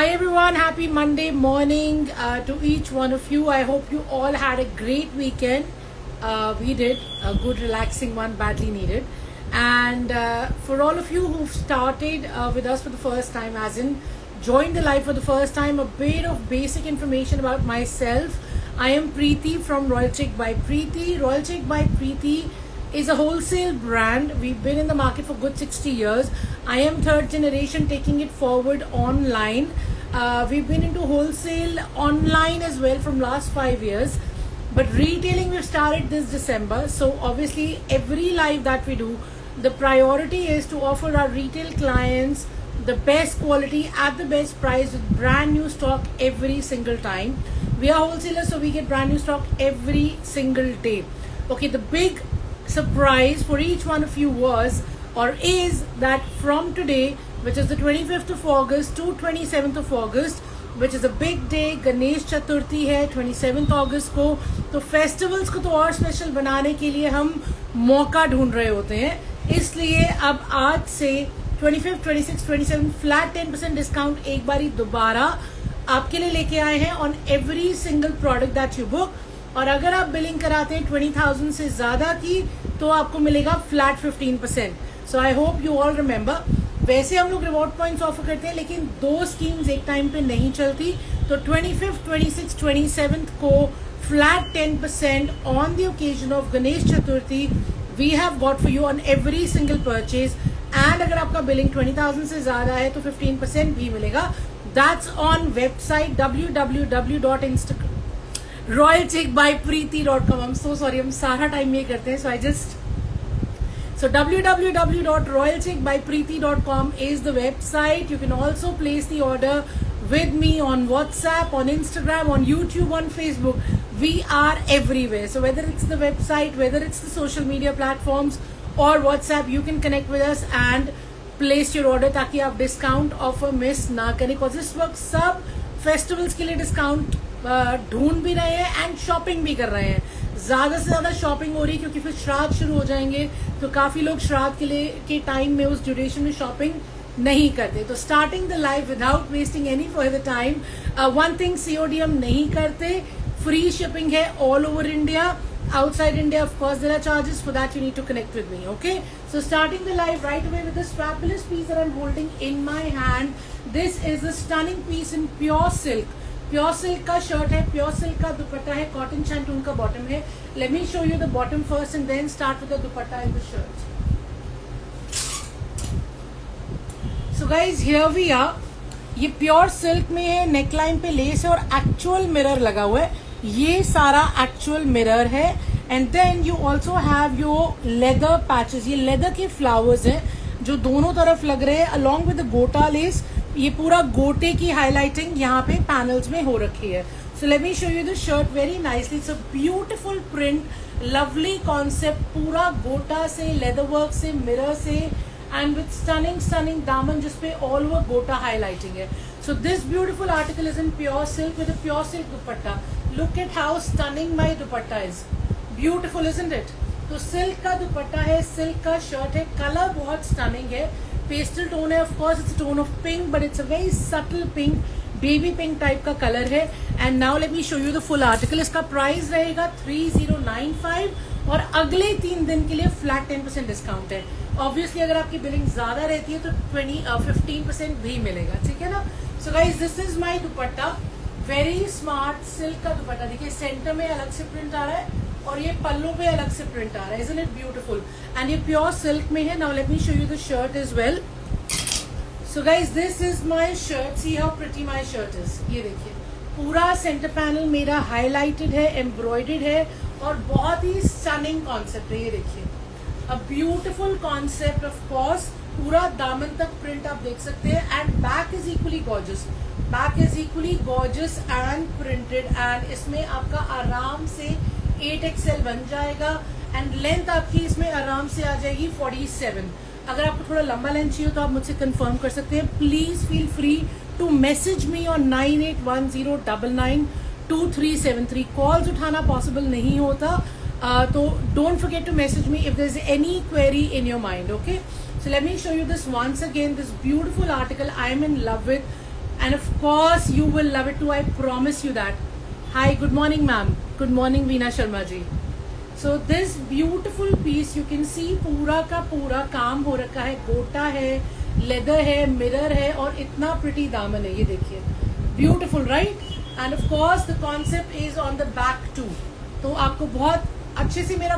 Hi everyone, happy Monday morning to each one of you. I hope you all had a great weekend. We did a good relaxing one, badly needed. And for all of you who've started with us for the first time, as in joined the live for the first time, a bit of basic information about myself. I am Preeti from Royal Chic by Preeti. Royal Chic by Preeti is a wholesale brand. We've been in the market for good 60 years. I am third generation taking it forward online. We've been into wholesale online as well from last 5 years. But retailing we've started this December. So obviously every live that we do, the priority is to offer our retail clients the best quality at the best price with brand new stock every single time. We are wholesalers, so we get brand new stock every single day. Okay, the big surprise for each one of you was or is that from today, which is the 25th of August to 27th of August, which is a big day, Ganesh Chaturthi है 27th अगस्त को, तो festivals को तो और special बनाने के लिए हम मौका ढूंढ रहे होते हैं. इसलिए अब आज से 25th, 26th, 27th flat 10% discount एक बारी दोबारा आपके लिए लेके आए हैं on every single product that you book. और अगर आप बिलिंग कराते हैं 20,000 से ज्यादा की तो आपको मिलेगा flat 15%. So I hope you all remember. वैसे हम लोग रिवॉर्ड पॉइंट्स ऑफर करते हैं लेकिन दो स्कीम्स एक टाइम पे नहीं चलती. तो 25th, 26th, 27th को flat 10% on the occasion of Ganesh Chaturthi we have got for you on every single purchase. And अगर आपका बिलिंग 20,000 से ज्यादा है तो 15% भी मिलेगा. That's on website www.royalchickbypreeti.com. I'm so sorry, हम सारा टाइम ये करते हैं. So www.royalchickbypreeti.com is the website. You can also place the order with me on WhatsApp, on Instagram, on YouTube, on Facebook. We are everywhere. So whether it's the website, whether it's the social media platforms or WhatsApp, you can connect with us and place your order ताकि आप discount offer miss ना करें. Because इस वक्त सब festivals के लिए discount ढूंढ भी रहे हैं एंड शॉपिंग भी कर रहे हैं. ज्यादा से ज्यादा शॉपिंग हो रही है क्योंकि फिर श्राद्ध शुरू हो जाएंगे तो काफी लोग श्राद्ध के लिए के टाइम में उस ड्यूरेशन में शॉपिंग नहीं करते. तो starting the life without wasting any further time, one thing, COD हम नहीं करते. फ्री शिपिंग है all over India. Outside India, of course, there are charges. For that, you need to connect with me, okay? So, starting the live right away with this fabulous piece that I'm holding in my hand. This is a stunning piece in pure silk. Pure silk का shirt है, pure silk का दुपट्टा है, cotton shantung का bottom है. Let me show you the bottom first and then start with the dupatta and the shirt. So, guys, here we are. ये pure silk में है, neckline पे लेस है और एक्चुअल मिरर लगा हुआ है. ये सारा एक्चुअल मिरर है. And then you also have your leather patches. ये लेदर के फ्लावर्स हैं जो दोनों तरफ लग रहे हैं along with the gota lace. ये पूरा गोटे की हाईलाइटिंग यहाँ पे पैनल्स में हो रखी है. सो let me show you the shirt very nicely. It's a beautiful print, lovely concept, पूरा गोटा से, लेदर वर्क से, मिरर से and with stunning दामन जिसपे all over gota highlighting है. So this beautiful article is in pure silk with a pure silk dupatta. Look at how stunning my dupatta is. Beautiful, isn't it? तो silk का दुपट्टा है, silk का shirt है, colour बहुत stunning है. Pastel tone है, of course it's a tone of pink but it's a very subtle pink, baby pink type का colour है. And now let me show you the full article. इसका price रहेगा 3095 और अगले 3 दिन के लिए फ्लैट 10% डिस्काउंट है. ऑब्वियसली अगर आपकी बिलिंग ज्यादा रहती है तो 15% भी मिलेगा, ठीक है ना. सो guys this is my dupatta, very smart silk का दुपट्टा. देखिए सेंटर में अलग से प्रिंट आ रहा है और ये पल्लू पे अलग से प्रिंट आ रहा है. Isn't it beautiful? एंड ये प्योर सिल्क में है. Now let me show you the shirt is well. So guys this is my shirt. C how pretty my shirt is. ये देखिए पूरा सेंटर पैनल मेरा हाईलाइटेड है, एम्ब्रॉयडेड है और बहुत ही स्टनिंग कॉन्सेप्ट है. ये देखिए a beautiful concept. Of course पूरा दामन तक प्रिंट आप देख सकते हैं. And back is equally gorgeous. Back is equally gorgeous and printed. And इसमें आपका आराम से 8XL बन जाएगा. एंड लेंथ आपकी इसमें आराम से आ जाएगी 47. अगर आपको थोड़ा लंबा लेंथ चाहिए तो आप मुझसे कंफर्म कर सकते हैं. Please feel free to message me on 9810992373. Calls उठाना पॉसिबल नहीं होता, तो don't forget to message me if there is any query in your mind. Okay, so let me show you this once again. This beautiful article I am in love with. and of course you will love it too, I promise you that. Hi, good morning ma'am, good morning Veena Sharma ji. So this beautiful piece you can see पूरा का पूरा काम हो रखा है, गोटा है, leather है, मिरर है और इतना प्रिटी दामन है, ये देखिए, beautiful right. And of course the concept is on the back too. तो आपको बहुत अच्छे से मेरा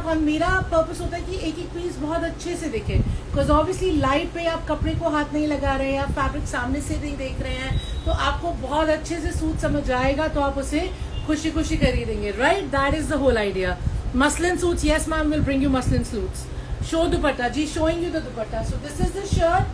पर्पस होता है कि एक एक पीस बहुत अच्छे से दिखे, बिकॉज ऑब्वियसली लाइट पे आप कपड़े को हाथ नहीं लगा रहे हैं, आप फैब्रिक सामने से नहीं देख रहे हैं, तो आपको बहुत अच्छे से सूट समझ आएगा, तो आप उसे खुशी खुशी खरीदेंगे, right. That is the whole idea. Muslin suits, yes ma'am, will bring you muslin suits. Show dupatta ji, showing you the dupatta. So this is the shirt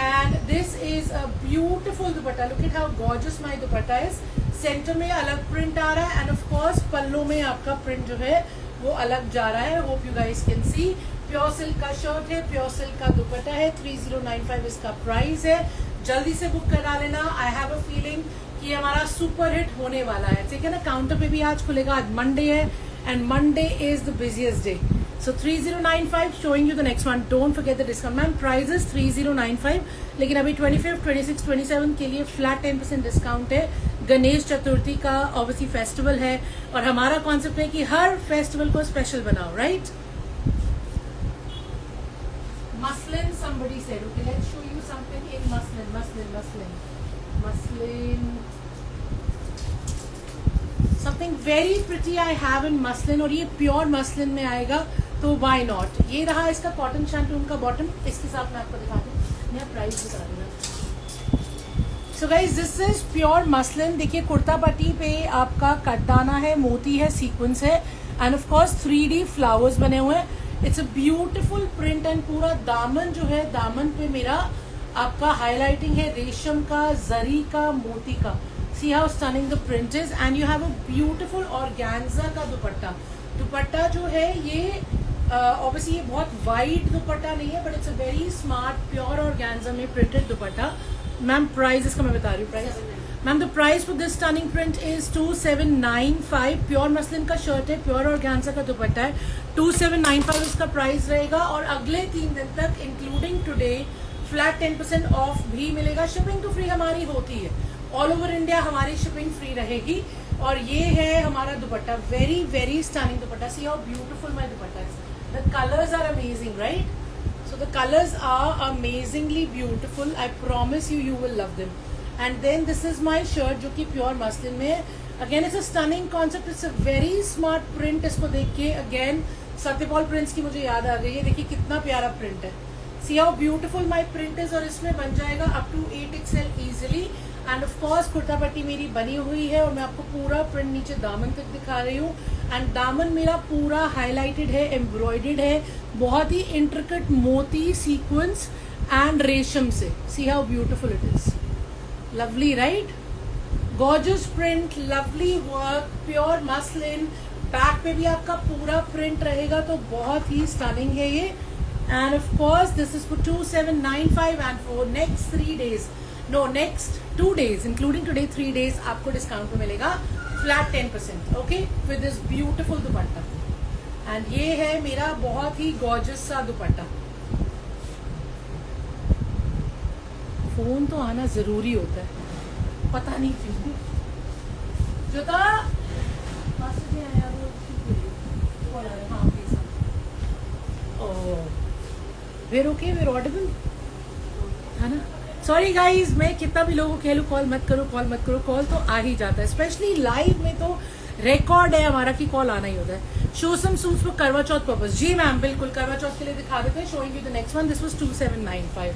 and this is a beautiful dupatta. Look at how gorgeous my dupatta is. Centre में अलग print आ रहा है and of course पल्लू में आपका print जो है वो अलग जा रहा है. Hope you guys can C. Pure silk का शर्ट है, प्योर सिल्क का दुपट्टा है, 3095 इसका प्राइस है. जल्दी से बुक करा लेना. आई हैव अ फीलिंग कि हमारा सुपर हिट होने वाला है, ठीक है ना. काउंटर पे भी आज खुलेगा, आज मंडे है and Monday is the busiest day. So 3095, showing you the next one. Don't forget the discount. Ma'am, price is 3095, लेकिन अभी 25, 26, 27 के लिए फ्लैट 10% डिस्काउंट है. गणेश चतुर्थी का ऑब्वियसली फेस्टिवल है और हमारा कॉन्सेप्ट है कि हर फेस्टिवल को स्पेशल बनाओ, right. Muslin, somebody said. Okay, let's show you something in muslin. Something very pretty I have in muslin, और ये प्योर मसलिन में आएगा, तो why not. ये रहा इसका कॉटन शैंटून का बॉटम, इसके साथ मैं आपको दिखा दूँ, मैं प्राइस बता देना. सो guys this is pure muslin. देखिए कुर्ता पट्टी पे आपका कटदाना है, मोती है, सीक्वेंस है and of course 3D flowers बने हुए हैं. It's a beautiful print and पूरा दामन जो है, दामन पे मेरा आपका हाईलाइटिंग है रेशम का, जरी का, मोती का. See how stunning the print is and you have a beautiful organza का दुपट्टा. दुपट्टा जो है ये obviously ये बहुत वाइड दुपट्टा नहीं है, but it's a very smart pure organza में printed दुपट्टा. मैम प्राइस इसका मैं बता रही हूँ. Price ma'am, the price for this stunning print is 2795. Pure muslin का शर्ट है, प्योर ऑर्गेन्जा का दुपट्टा है, 2795 इसका प्राइस रहेगा. और अगले 3 दिन तक इंक्लूडिंग टुडे फ्लैट 10% ऑफ भी मिलेगा. शिपिंग तो फ्री हमारी होती है, ऑल ओवर इंडिया हमारी शिपिंग फ्री रहेगी. और ये है हमारा दुपट्टा, very very stunning dupatta. See how beautiful my dupatta is. The colours are amazing, right. So the colours are amazingly beautiful. I promise you, you will love them. And then this is my shirt जो कि pure muslin में है. Again it's a stunning concept, it's a very smart print. इसको देख के again Satyapal prints की मुझे याद आ गई है. देखिए कितना प्यारा प्रिंट है. See how beautiful my print is. और इसमें बन जाएगा up to 8XL easily. And of course कुर्ता पट्टी मेरी बनी हुई है और मैं आपको पूरा प्रिंट नीचे दामन तक दिखा रही हूँ. एंड दामन मेरा पूरा हाईलाइटेड है, एम्ब्रॉयडर्ड है, बहुत ही इंट्रिकेट मोती, सीक्वेंस एंड रेशम से. सी how beautiful it is. Lovely right. Gorgeous print, lovely work, pure muslin. Back पे भी आपका पूरा प्रिंट रहेगा, तो बहुत ही स्टनिंग है ये. And of course this is for 2795 and for next 3 days, no next 2 days including today 3 days आपको डिस्काउंट पे मिलेगा flat 10%. Okay, with this beautiful dupatta. And ये है मेरा बहुत ही गॉर्जियस सा दुपट्टा. फोन तो आना जरूरी होता है, पता नहीं क्यों. जोता वेर ओके, वेर ऑडिबल है ना. सॉरी गाइज, मैं कितना भी लोगों को कह लूं कॉल मत करो, कॉल मत करो, कॉल तो आ ही जाता है. स्पेशली लाइव में तो रिकॉर्ड है हमारा कि कॉल आना ही होता है. Show some suits for Karva Chauth purpose. Ji ma'am बिल्कुल, करवा चौथ के लिए दिखा देते हैं. Showing you the next one. This was 2795.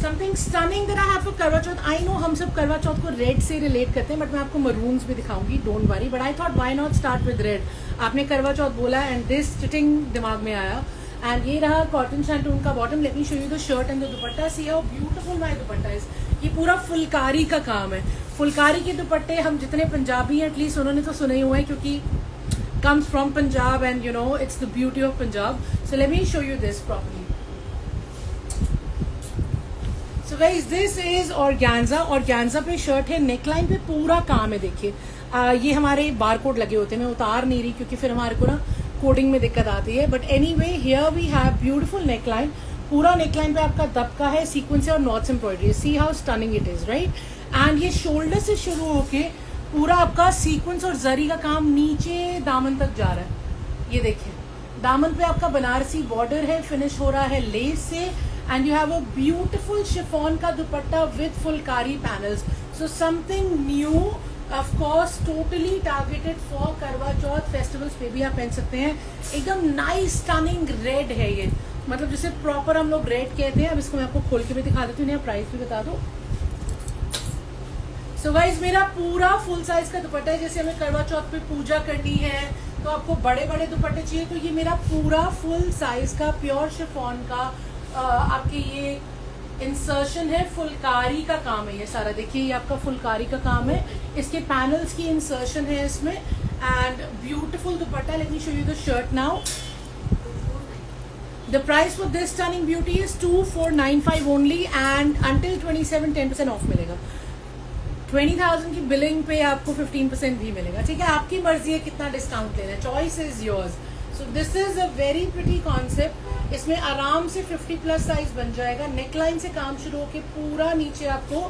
Something stunning that I have for Karva Chauth. I know हम सब करवा चौथ को रेड से रिलेट करते हैं, बट मैं आपको मरून्स भी दिखाऊंगी, don't worry. But I thought why not start with red. आपने करवा चौथ बोला एंड दिस सिटिंग दिमाग में आया. एंड ये रहा कॉटन शैंटून का bottom. Let me show you the shirt and the dupatta. See how beautiful my dupatta is. ये पूरा फुलकारी का काम है. फुलकारी के दुपट्टे हम जितने पंजाबी हैं एटलीस्ट उन्होंने तो सुने हुए हैं, क्योंकि comes from Punjab and you know it's the beauty of Punjab. So let me show you this properly. So guys, this is organza. Organza पे शर्ट है, नेकलाइन पे पूरा काम है. देखिए ये हमारे बारकोड लगे होते हैं, मैं उतार नहीं रही क्योंकि फिर हमारे को ना कोडिंग में दिक्कत आती है. But anyway here we have beautiful neckline, पूरा नेकलाइन पे आपका दबका है, सीक्वेंस है और knots embroidery. See how stunning it is, right. And ये शोल्डर से शुरू होके पूरा आपका सीक्वेंस और जरी का काम नीचे दामन तक जा रहा है। ये देखिए, दामन पे आपका बनारसी बॉर्डर है, फिनिश हो रहा है लेस से। And you have a beautiful chiffon का dupatta with phulkari panels. So something new, of course totally targeted for Karva Chauth festivals पे भी आप पहन सकते हैं। एकदम नाइस स्टनिंग रेड है ये, मतलब जिसे प्रॉपर हम लोग रेड कहते हैं। अब इसको मैं आपको खोल के भी दिखा देती हूँ, प्राइस भी बता दो। सो गाइज, मेरा पूरा फुल साइज का दुपट्टा है। जैसे हमें करवा चौथ पे पूजा करनी है तो आपको बड़े बड़े दुपट्टे चाहिए, तो ये मेरा पूरा फुल साइज का प्योर शिफॉन का आपके ये इंसर्शन है, फुलकारी का काम है ये सारा। देखिए, ये आपका फुलकारी का काम है, इसके पैनल्स की इंसर्शन है इसमें। And beautiful dupatta. Late me show you the shirt now. The price for this stunning beauty is 2495 only and until 27 10% of मिलेगा। 20,000 की बिलिंग पे आपको 15% भी मिलेगा। ठीक है, आपकी मर्जी है कितना डिस्काउंट लेना है, choice is yours. So this is a very pretty concept. इसमें आराम से 50 प्लस साइज बन जाएगा। नेकलाइन से काम शुरू होके पूरा नीचे आपको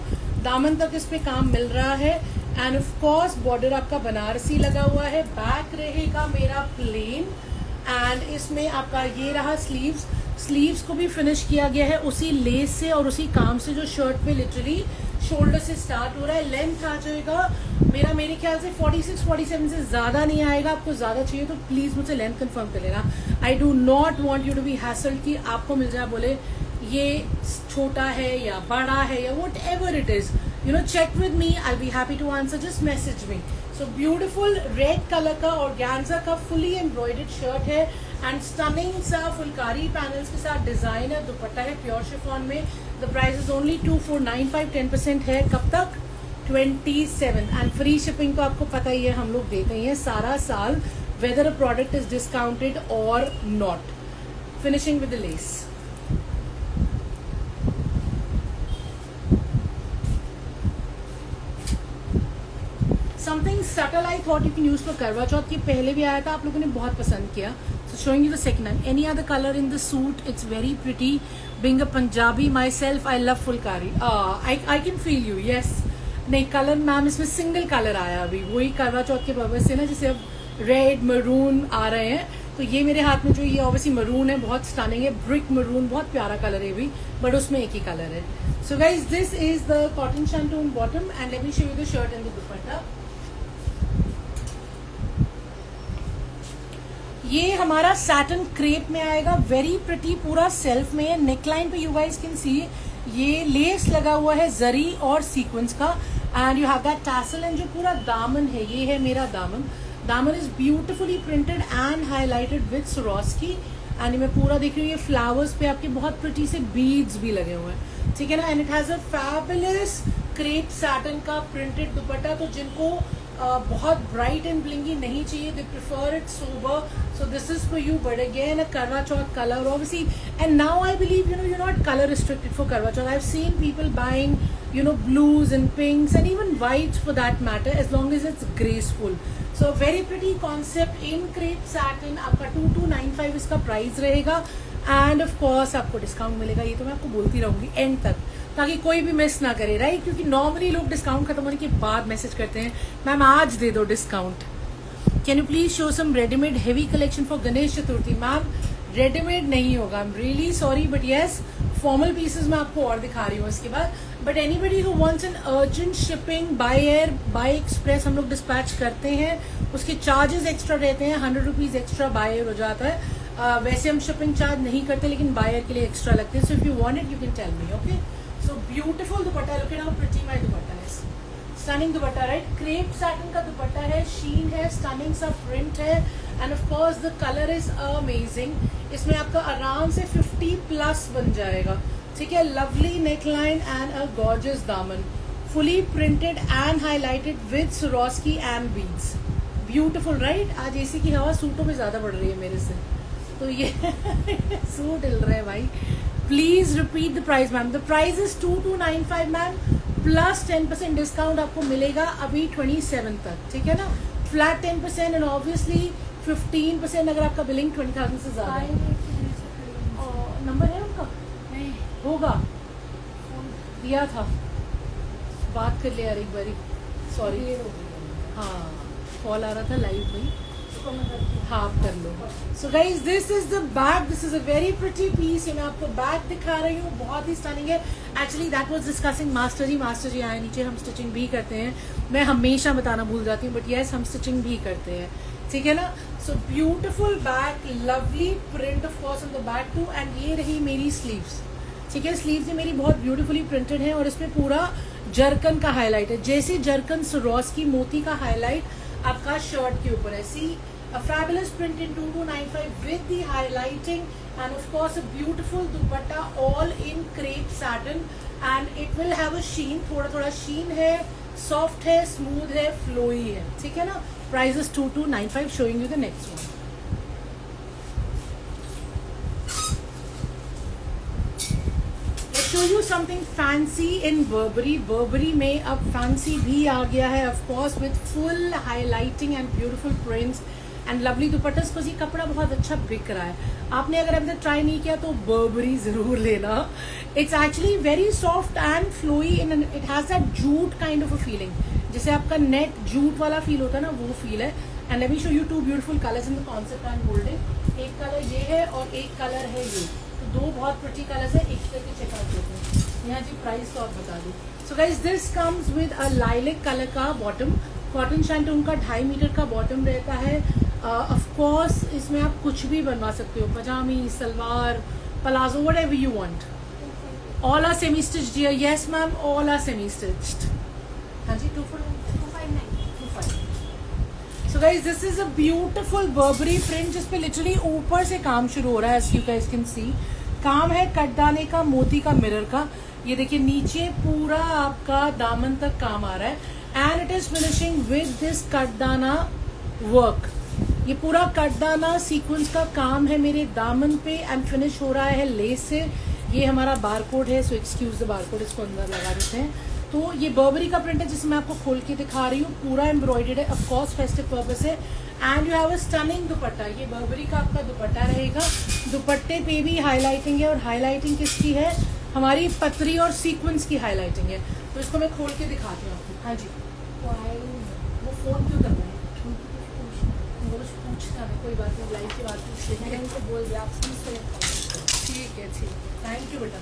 दामन तक इस पे काम मिल रहा है। एंड ऑफ कोर्स बॉर्डर आपका बनारसी लगा हुआ है। बैक रहेगा मेरा प्लेन एंड इसमें आपका ये रहा स्लीव्स। स्लीव्स को भी फिनिश किया गया है उसी लेस से और उसी काम से जो शर्ट पे लिटरली शोल्डर से स्टार्ट हो रहा है। लेंथ आ जाएगा मेरा, मेरे ख्याल से 46-47 से ज्यादा नहीं आएगा। आपको ज्यादा चाहिए तो प्लीज मुझसे लेंथ कंफर्म कर लेना। I do not want you to be hassled कि आपको मिल जाए बोले ये छोटा है या बड़ा है या whatever it is, you know, check with me, I be happy to answer, just message me. So beautiful red colour का ऑर्गेन्जा का फुली एम्ब्रॉयडर्ड शर्ट है एंड स्टनिंग सा फुलकारी पैनल्स के साथ डिजाइनर दुपट्टा है प्योर शिफॉन में। द प्राइस इज ओनली 2495, 10% है। कब तक? 27। एंड फ्री शिपिंग तो आपको पता ही है, हम लोग देते ही हैं सारा साल, whether a product is discounted और not. Finishing with the lace. Something subtle I thought you can use for Karva Chauth, की पहले भी आया था, आप लोगों ने बहुत पसंद किया। So showing you the second time. Any other colour in the suit, it's very pretty. Being a Punjabi myself, I love phulkari. I can feel you, yes. नहीं, कलर मैम इसमें सिंगल कलर आया अभी, वही करवा चौथ के पर्पज से ना, जैसे अब रेड मरून आ रहे हैं, तो ये मेरे हाथ में जो ये ऑब्वियसली मरून है, बहुत स्टनिंग है, ब्रिक मरून, बहुत प्यारा कलर है भी, बट उसमें एक ही कलर है। सो guys, this is the cotton shantoon bottom and let me show you the shirt and the दुपट्टा। ये हमारा सैटन क्रेप में आएगा, वेरी प्रिटी, पूरा सेल्फ में है। नेकलाइन पे यू गाइस कैन सी ये लेस लगा हुआ है जरी और सीक्वेंस का and you have that tassel. And जो पूरा दामन है, ये है मेरा दामन। दामन is beautifully printed and highlighted with Swarovski. And मैं पूरा देख रही हूँ, ये फ्लावर्स पे आपके बहुत प्रिटी से बीड्स भी लगे हुए हैं, ठीक है ना। And it has a fabulous crepe satin का प्रिंटेड दुपट्टा। तो जिनको बहुत ब्राइट एंड ब्लिंगी नहीं चाहिए, they prefer it sober, so this is for you. But again, a Karwa Chauth color, obviously, and now I believe, you know, you're not color restricted for Karwa Chauth. I've seen people buying, you know, blues and pinks and even whites for that matter, as long as it's graceful. So very pretty concept in crepe satin. आपका 2295 इसका price रहेगा and of course आपको discount मिलेगा। ये तो मैं आपको बोलती रहूंगी एंड तक, ताकि कोई भी मिस ना करे, राइट? क्योंकि नॉर्मली लोग डिस्काउंट खत्म होने के बाद मैसेज करते हैं, मैम आज दे दो discount. Can you please show some readymade heavy collection for Ganesh Chaturthi? Ma'am readymade नहीं होगा, I am really sorry, but yes formal pieces मैं आपको और दिखा रही हूँ इसके बाद। But anybody who wants an urgent shipping by air by express हम लोग डिस्पैच करते हैं, उसके चार्जेस एक्स्ट्रा रहते हैं, 100 रुपीज एक्स्ट्रा बाय एयर हो जाता है। वैसे हम शिपिंग चार्ज नहीं करते, लेकिन बाय एयर के लिए एक्स्ट्रा लगते हैं। So if you want it you can tell me, okay? So beautiful dupatta, look at how pretty my dupatta है, stunning dupatta, right? Crepe satin का दुपट्टा है, शीन है, स्टनिंग सा प्रिंट है and of course the colour is amazing. इसमें आपका आराम से 50 प्लस बन जाएगा, ठीक है? Lovely neckline and a gorgeous दामन, fully printed and highlighted with Swarovski and beads. Beautiful, right? आज एसी की हवा सूटों में ज्यादा बढ़ रही है मेरे से, तो ये सूट हिल रहे हैं भाई। Please repeat the price ma'am. The price is 2295 ma'am, plus 10% discount आपको मिलेगा अभी 27 तक, ठीक है ना? फ्लैट 10% एंड ऑब्वियसली 15% अगर आपका बिलिंग 20,000 से ज्यादा है। नंबर है उनका? होगा, दिया था, बात कर ले यार एक बारी, सॉरी। हाँ कॉल आ रहा था लाइव में, हाँ आप कर लो। So guys this is the bag, this is a very pretty piece. ये मैं आपको बैग दिखा रही हूँ, बहुत ही स्टनिंग है। Actually that was discussing master ji आए नीचे, हम स्टिचिंग भी करते हैं, मैं हमेशा बताना भूल जाती हूँ, बट यस हम स्टिचिंग भी करते हैं, ठीक है ना। So beautiful bag, lovely print of course on the back too, and ये रही मेरी स्लीव्स, ठीक है। स्लीव्स ये मेरी बहुत ब्यूटीफुली प्रिंटेड है और इसमें पूरा जरकन का हाईलाइट है, जैसे जरकन सरोस्की मोती का हाईलाइट आपका शर्ट के ऊपर है। सी a fabulous print in 2295 with the highlighting, and of course a beautiful dupatta all in crepe satin, and it will have a sheen, थोड़ा sheen है, soft है, smooth है, flowy है, ठीक है ना। Price is 2295. showing you the next one. show you something fancy in Burberry. Burberry में अब fancy भी आ गया है, of course with full highlighting and beautiful prints and lovely दुपट्टा। बस ये कपड़ा बहुत अच्छा बिक रहा है, आपने अगर अभी तक ट्राई नहीं किया तो बर्बरी जरूर लेना। It's actually very soft and flowy in, it has that jute kind of a feeling, जैसे आपका नेट जूट वाला फील होता है ना, वो फील है। And let me show you two beautiful colours in the concept I am holding. एक colour ये है और एक कलर है ये, तो दो बहुत प्रिटी कलर्स है, एक करके चेक आउट करते हैं। यहाँ जी प्राइस तो आप बता दो। सो guys this comes with a lilac colour का बॉटम, कॉटन शैंटून का 2.5 मीटर का बॉटम रहता है। ऑफ कोर्स इसमें आप कुछ भी बनवा सकते हो, पजामी, salwar, palazzo, whatever you want. All are semi stitched dear, yes ma'am all are semi stitched. हाँ जी 259 so guys this is a beautiful Burberry print जिसपे लिटरली ऊपर से काम शुरू हो रहा है, as you guys can see. काम है कटदाने का, मोती का, मिरर का। ये देखिए नीचे पूरा आपका दामन तक काम आ रहा है, and it is finishing with this कटदाना वर्क। ये पूरा कटदाना सीक्वेंस का काम है मेरे दामन पे, एंड फिनिश हो रहा है लेस से। ये हमारा बारकोड है, सो एक्सक्यूज द बारकोड, इसको अंदर लगा देते हैं। तो ये बर्बरी का प्रिंट है जिसे मैं आपको खोल के दिखा रही हूँ, पूरा एम्ब्रॉयडर्ड है, ऑफ कोर्स फेस्टिव पर्पस है। And you have a stunning दुपट्टा, ये बर्बरी का आपका दुपट्टा रहेगा। दुपट्टे पे भी हाईलाइटिंग है, और हाईलाइटिंग किसकी है, हमारी पतरी और सीक्वेंस की हाईलाइटिंग है। तो इसको मैं खोल के दिखाती हूँ आपको। हाँ जी वो फोन क्यों कर रहे हैं, पूछता है, कोई बात नहीं, लाइफ की बात पूछ लेंगे, उनको बोल दिया आप ठीक है, थैंक यू बेटा।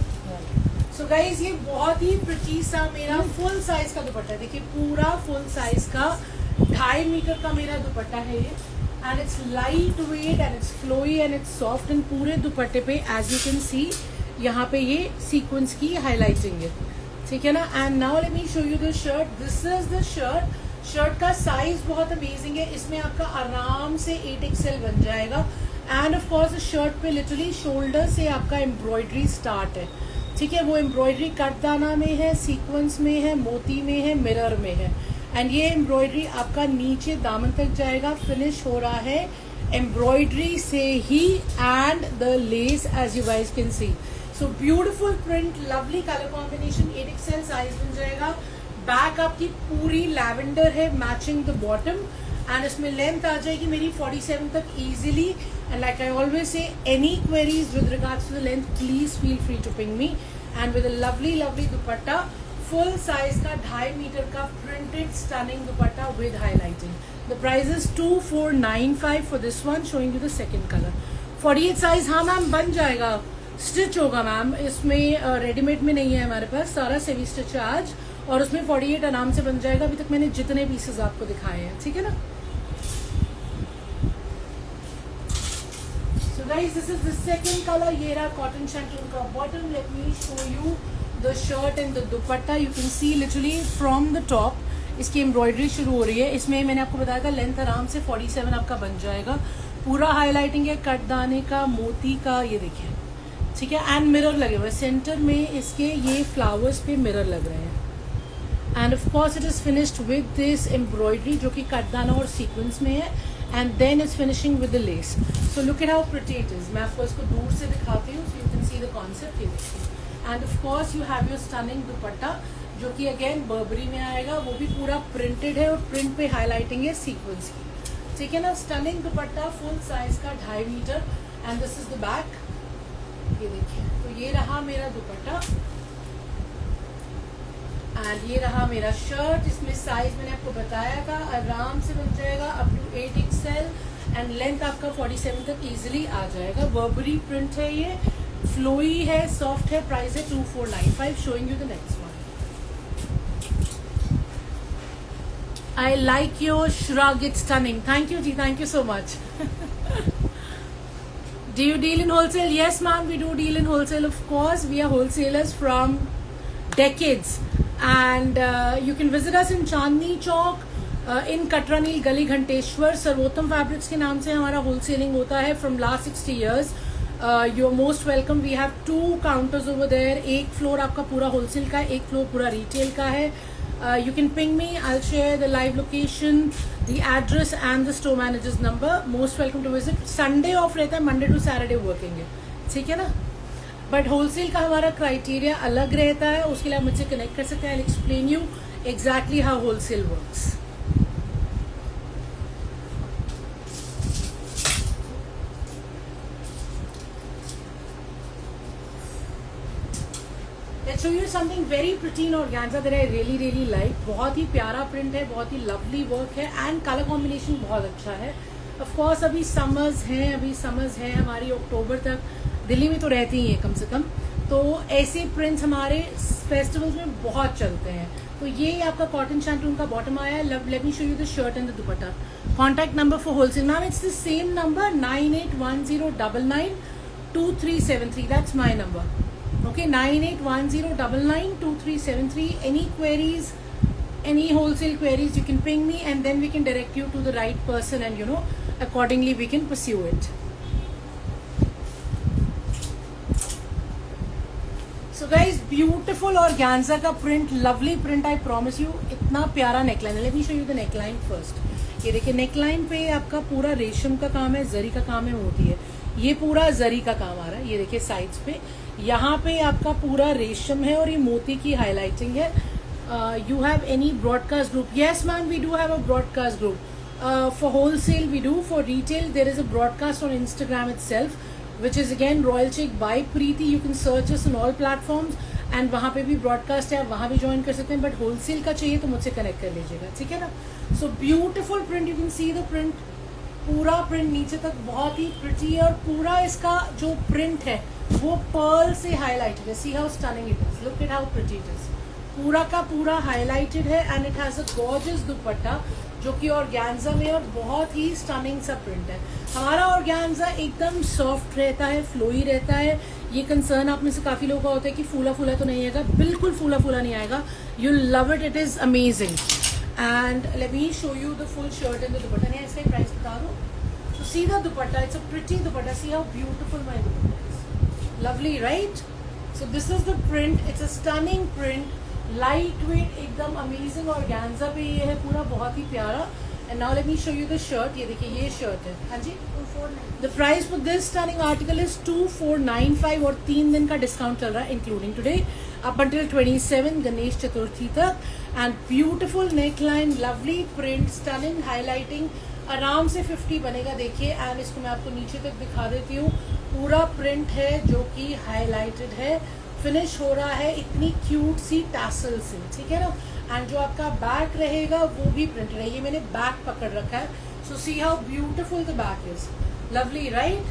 सो गाइज ये बहुत ही प्रिटी सा मेरा फुल साइज का दुपट्टा है, देखिए पूरा फुल साइज का 2.5 मीटर का मेरा दुपट्टा है ये, and it's light weight and it's flowy and it's soft. And पूरे दुपट्टे पे एज यू कैन सी यहाँ पे ये सीक्वेंस की हाईलाइटिंग है, ठीक है ना। And now let me show you the shirt, this is the shirt. Shirt का साइज बहुत अमेजिंग है, इसमें आपका आराम से 8XL बन जाएगा। एंड ऑफ कोर्स शर्ट पे लिटरली शोल्डर से आपका एम्ब्रॉयडरी स्टार्ट है, ठीक है। वो एम्ब्रॉयडरी कटदाना में है, सीक्वेंस में है, मोती में है, मिरर में है, एंड ये एम्ब्रॉयडरी आपका नीचे दामन तक जाएगा। फिनिश हो रहा है एम्ब्रॉयडरी से ही, and the lace as you guys can see. So beautiful print, lovely colour combination, 8XL size बन जाएगा। बैक आपकी पूरी लैवेंडर है, मैचिंग द बॉटम, एंड इसमें लेंथ आ जाएगी मेरी 47 तक easily. And like I always say, any queries with regards to the length please feel free to ping me. And with a lovely lovely dupatta, full size का 2.5 metre का printed stunning dupatta with highlighting. The price is 2495 for this one, showing you the second colour. 48 size, हाँ ma'am बन जाएगा, stitch होगा ma'am, इसमें readymade में नहीं है हमारे पास, सारा सेमी स्टिच है आज, और उसमें 48 आराम से बन जाएगा। अभी तक मैंने जितने पीसेस आपको दिखाए हैं, ठीक है ना। सो guys this is the second colour, ये रहा कॉटन शैंटून का bottom. Let me show you the shirt and the dupatta. You can C literally from the top इसकी एम्ब्रॉयडरी शुरू हो रही है। इसमें मैंने आपको बताया था लेंथ आराम से 47 आपका बन जाएगा। पूरा हाईलाइटिंग है कटदाने का, मोती का, ये देखिए, ठीक है। एंड मिरर लगे हुए सेंटर में इसके, ये फ्लावर्स पे मिरर लग रहे हैं। And of course it is finished with this embroidery जो कि कटदाना और सीक्वेंस में है, and then it's finishing with the lace. So look at how pretty it is. मैं आपको इसको दूर से दिखाती हूँ, so you can see the concept. ये देखिए, and of course you have your stunning dupatta जो कि अगेन बर्बरी में आएगा, वो भी पूरा प्रिंटेड है, और प्रिंट पे हाईलाइटिंग है सीक्वेंस की, ठीक है ना। स्टनिंग दुपट्टा, फुल साइज का 2.5 metre, and this is the back. ये देखिए, तो ये रहा मेरा दुपट्टा एंड ये रहा मेरा शर्ट। इसमें साइज मैंने आपको बताया था, आराम से बन जाएगा up to 8XL and length आपका 47 तक इजीली आ जाएगा। बर्बरी प्रिंट है, ये फ्लोई है, सॉफ्ट है, प्राइस है 2495। Showing you the next one. I like your shrug, it's stunning. Thank you ji, thank you so much. Do you deal in wholesale? Yes ma'am, we do deal in wholesale, of course. We are wholesalers from decades and you can visit us in Chandni Chowk, in Katranil Gali Ghanteshwar. Sarvottam Fabrics के नाम से हमारा wholesaling होता है from last 60 years. You are most welcome. We have 2 counters over there. एक floor आपका पूरा wholesale का है, एक floor पूरा retail का है. You can ping me. I'll share the live location, the address and the store manager's number. Most welcome to visit. Sunday off रहता है, Monday to Saturday working है, ठीक है ना। बट होलसेल का हमारा क्राइटेरिया अलग रहता है, उसके लिए आप मुझसे कनेक्ट कर सकते हैं। I'll explain you exactly how wholesale works. Let's show you something very pretty in organza that I really like. बहुत ही प्यारा प्रिंट है, बहुत ही लवली वर्क है एंड कलर कॉम्बिनेशन बहुत अच्छा है। ऑफ कोर्स अभी समर्स हैं हमारी, अक्टूबर तक दिल्ली में तो रहती ही है कम से कम, तो ऐसे प्रिंट्स हमारे फेस्टिवल्स में बहुत चलते हैं। तो ये आपका कॉटन शैंटून का बॉटम आया है। Late me show you the shirt and the dupatta. Contact number for wholesale ma'am, it's the same number 9810992373. That's my number. Okay, 9810992373. Any queries, any wholesale queries, you can ping me and then we can direct you to the right person and accordingly we can pursue it. So guys, beautiful organza का print, lovely print, I promise you. इतना प्यारा neckline है. Let me show you the neckline first. ये देखिए, neckline पे आपका पूरा रेशम का काम है, जरी का काम है, मोती है। ये पूरा जरी का काम आ रहा है। ये देखिए साइड्स पे, यहाँ पे आपका पूरा रेशम है और ये मोती की हाईलाइटिंग है। You have any broadcast group? Yes ma'am, we do have a broadcast group for wholesale, we do for retail. There is a broadcast on Instagram itself which is again Royal Chic by Preeti. You can search us on all platforms and वहाँ पे भी broadcast है, आप वहाँ भी join कर सकते हैं। बट होलसेल का चाहिए तो मुझसे कनेक्ट कर लीजिएगा, ठीक है ना। So beautiful print, you can see the print, पूरा प्रिंट नीचे तक बहुत ही प्रिटी है और पूरा इसका जो प्रिंट है वो पर्ल से हाईलाइटेड है। See how stunning it is, look at how pretty it is. पूरा का पूरा हाईलाइटेड है and it has a gorgeous दुपट्टा जो कि ऑर्गेन्जा में, और बहुत ही स्टनिंग सा प्रिंट है। हमारा ऑर्गेन्जा एकदम सॉफ्ट रहता है, फ्लोई रहता है। ये कंसर्न आप में से काफी लोगों का होता है कि फूला फूला तो नहीं आएगा, बिल्कुल फूला फूला नहीं आएगा। You love it, it is amazing. And let me show you the full shirt and the दुपट्टा। मैं इसका प्राइस बता दूं तो see the dupatta, it's a pretty dupatta, see how beautiful my dupatta is, lovely right. So this is the print, it's a stunning print, light weight, एकदम amazing organza पे ये है पूरा, बहुत ही प्यारा। And now let me show you the shirt. ये देखिए, ये शर्ट है, हाँ जी। The price for this stunning article is 2495 और 3 दिन का डिस्काउंट चल रहा है including today up until 27 Ganesh Chaturthi तक। And beautiful neckline, lovely print, stunning highlighting, आराम से 50 बनेगा। देखिए, एंड इसको मैं आपको नीचे तक दिखा देती हूँ। पूरा प्रिंट है जो कि हाईलाइटेड है, फिनिश हो रहा है इतनी क्यूट सी टैसल से, ठीक है ना। एंड जो आपका बैक रहेगा वो भी प्रिंटेड है। ये मैंने बैक पकड़ रखा है, so see how beautiful the back is, lovely right.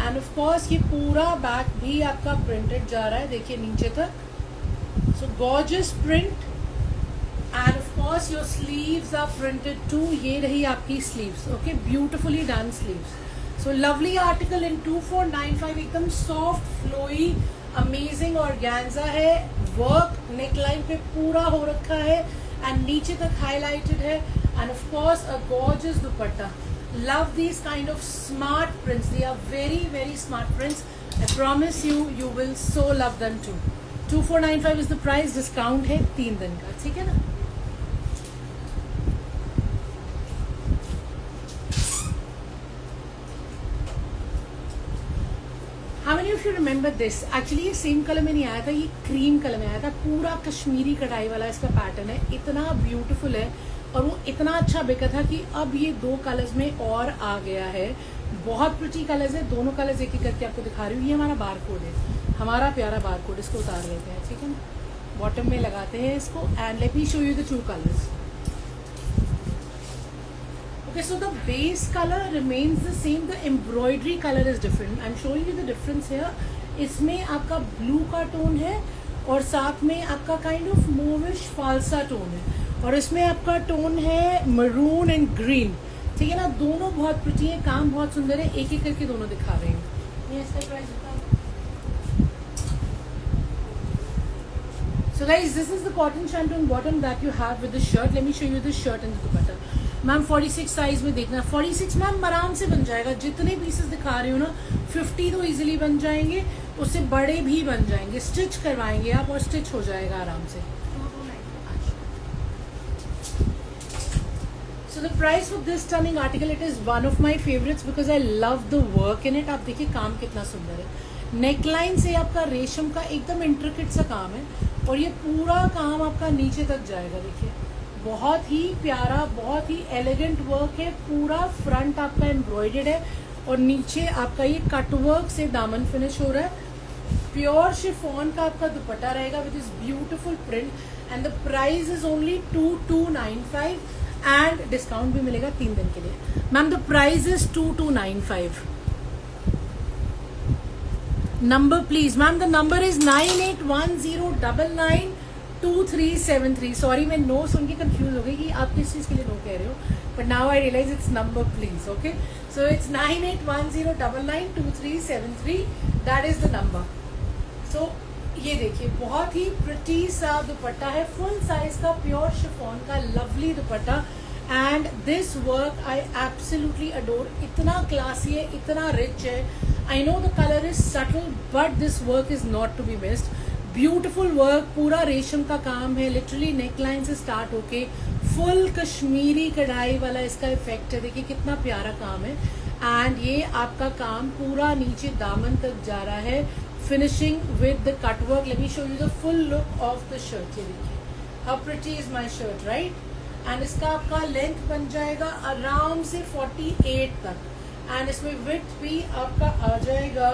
And of course ये पूरा बैक भी आपका प्रिंटेड जा रहा है, देखिए नीचे तक। So gorgeous print and of course your sleeves are printed too. ये रही आपकी sleeves, okay, beautifully done sleeves. So lovely article in 2495, एकदम सॉफ्ट फ्लोई अमेजिंग ऑर्गेन्जा है। वर्क नेकलाइन पे पूरा हो रखा है एंड नीचे तक हाईलाइटेड है। And of course a gorgeous dupatta. Love these kind of smart prints, they are very very smart prints. I promise you, you will so love them too. 2495 is the price, discount है 3 दिन का, ठीक है ना। How many of you remember this? Actually ये same colour में नहीं आया था, ये क्रीम कलर में आया था। पूरा कश्मीरी कढ़ाई वाला इसका पैटर्न है, इतना ब्यूटीफुल है। और वो इतना अच्छा बिका था कि अब ये 2 कलर्स में और आ गया है। बहुत प्रिटी कलर्स है, दोनों कलर्स एक एक करके आपको दिखा रही हूँ। ये हमारा बार कोड है, हमारा प्यारा बार कोड, इसको उतार लेते हैं, ठीक है ना, बॉटम में लगाते हैं इसको। And let me show you the 2 colours. Okay, so the base color remains the same, the embroidery color is different. I'm showing you the difference here. इसमें आपका ब्लू का टोन है और साथ में आपका kind of mauvish phalsa tone है, और इसमें आपका टोन है मरून एंड ग्रीन, ठीक है ना। दोनों बहुत प्रिटी है, काम बहुत सुंदर है। एक एक करके दोनों दिखा रहे हैं। ये इसका प्राइस बता। So guys, this is the cotton shantung bottom that you have with the shirt. Let me show you the shirt and the dupatta. Ma'am 46 size में देखना। 46 मैम आराम से बन जाएगा, जितने पीसेस दिखा रही हूँ ना 50 तो इजीली बन जाएंगे, उससे बड़े भी बन जाएंगे। स्टिच करवाएंगे आप और स्टिच हो जाएगा आराम से। So the price for this stunning article, it is one of my favorites because I love the work in it. आप देखिए काम कितना सुंदर है। नेकलाइन से आपका रेशम का एकदम इंट्रिकेट सा काम है, और ये पूरा काम आपका नीचे तक जाएगा। देखिए बहुत ही प्यारा, बहुत ही एलिगेंट वर्क है। पूरा फ्रंट आपका एम्ब्रॉयडर्ड है और नीचे आपका ये कट वर्क से दामन फिनिश हो रहा है। प्योर शिफॉन का आपका दुपट्टा रहेगा with this beautiful print, and the price is only 2295 and discount भी मिलेगा 3 दिन के लिए। Ma'am the price is 2295। Number please ma'am, the number is 9810992373। Sorry मैं नो सुन के कंफ्यूज हो गई कि आप किस चीज के लिए नो कह रहे हो, but now I realize it's number please. Okay, so it's 9810992373, that is the number. So ये देखिए बहुत ही प्रिटी सा दुपट्टा है, फुल साइज का प्योर शिफॉन का lovely dupatta, and this work I absolutely adore. इतना क्लासी है, इतना रिच है। I know the colour is subtle but this work is not to be missed. Beautiful work, पूरा रेशम का काम है, लिटरली नेकलाइन से स्टार्ट होके फुल कश्मीरी कढ़ाई वाला इसका इफेक्ट है। देखिए कितना प्यारा काम है, एंड ये आपका काम पूरा नीचे दामन तक जा रहा है, finishing with the cut work. Late me show you the full look of the shirt. ये देखिए how pretty is my shirt, right. And इसका आपका लेंथ बन जाएगा आराम से 48 तक, एंड इसमें विड्थ भी आपका आ जाएगा।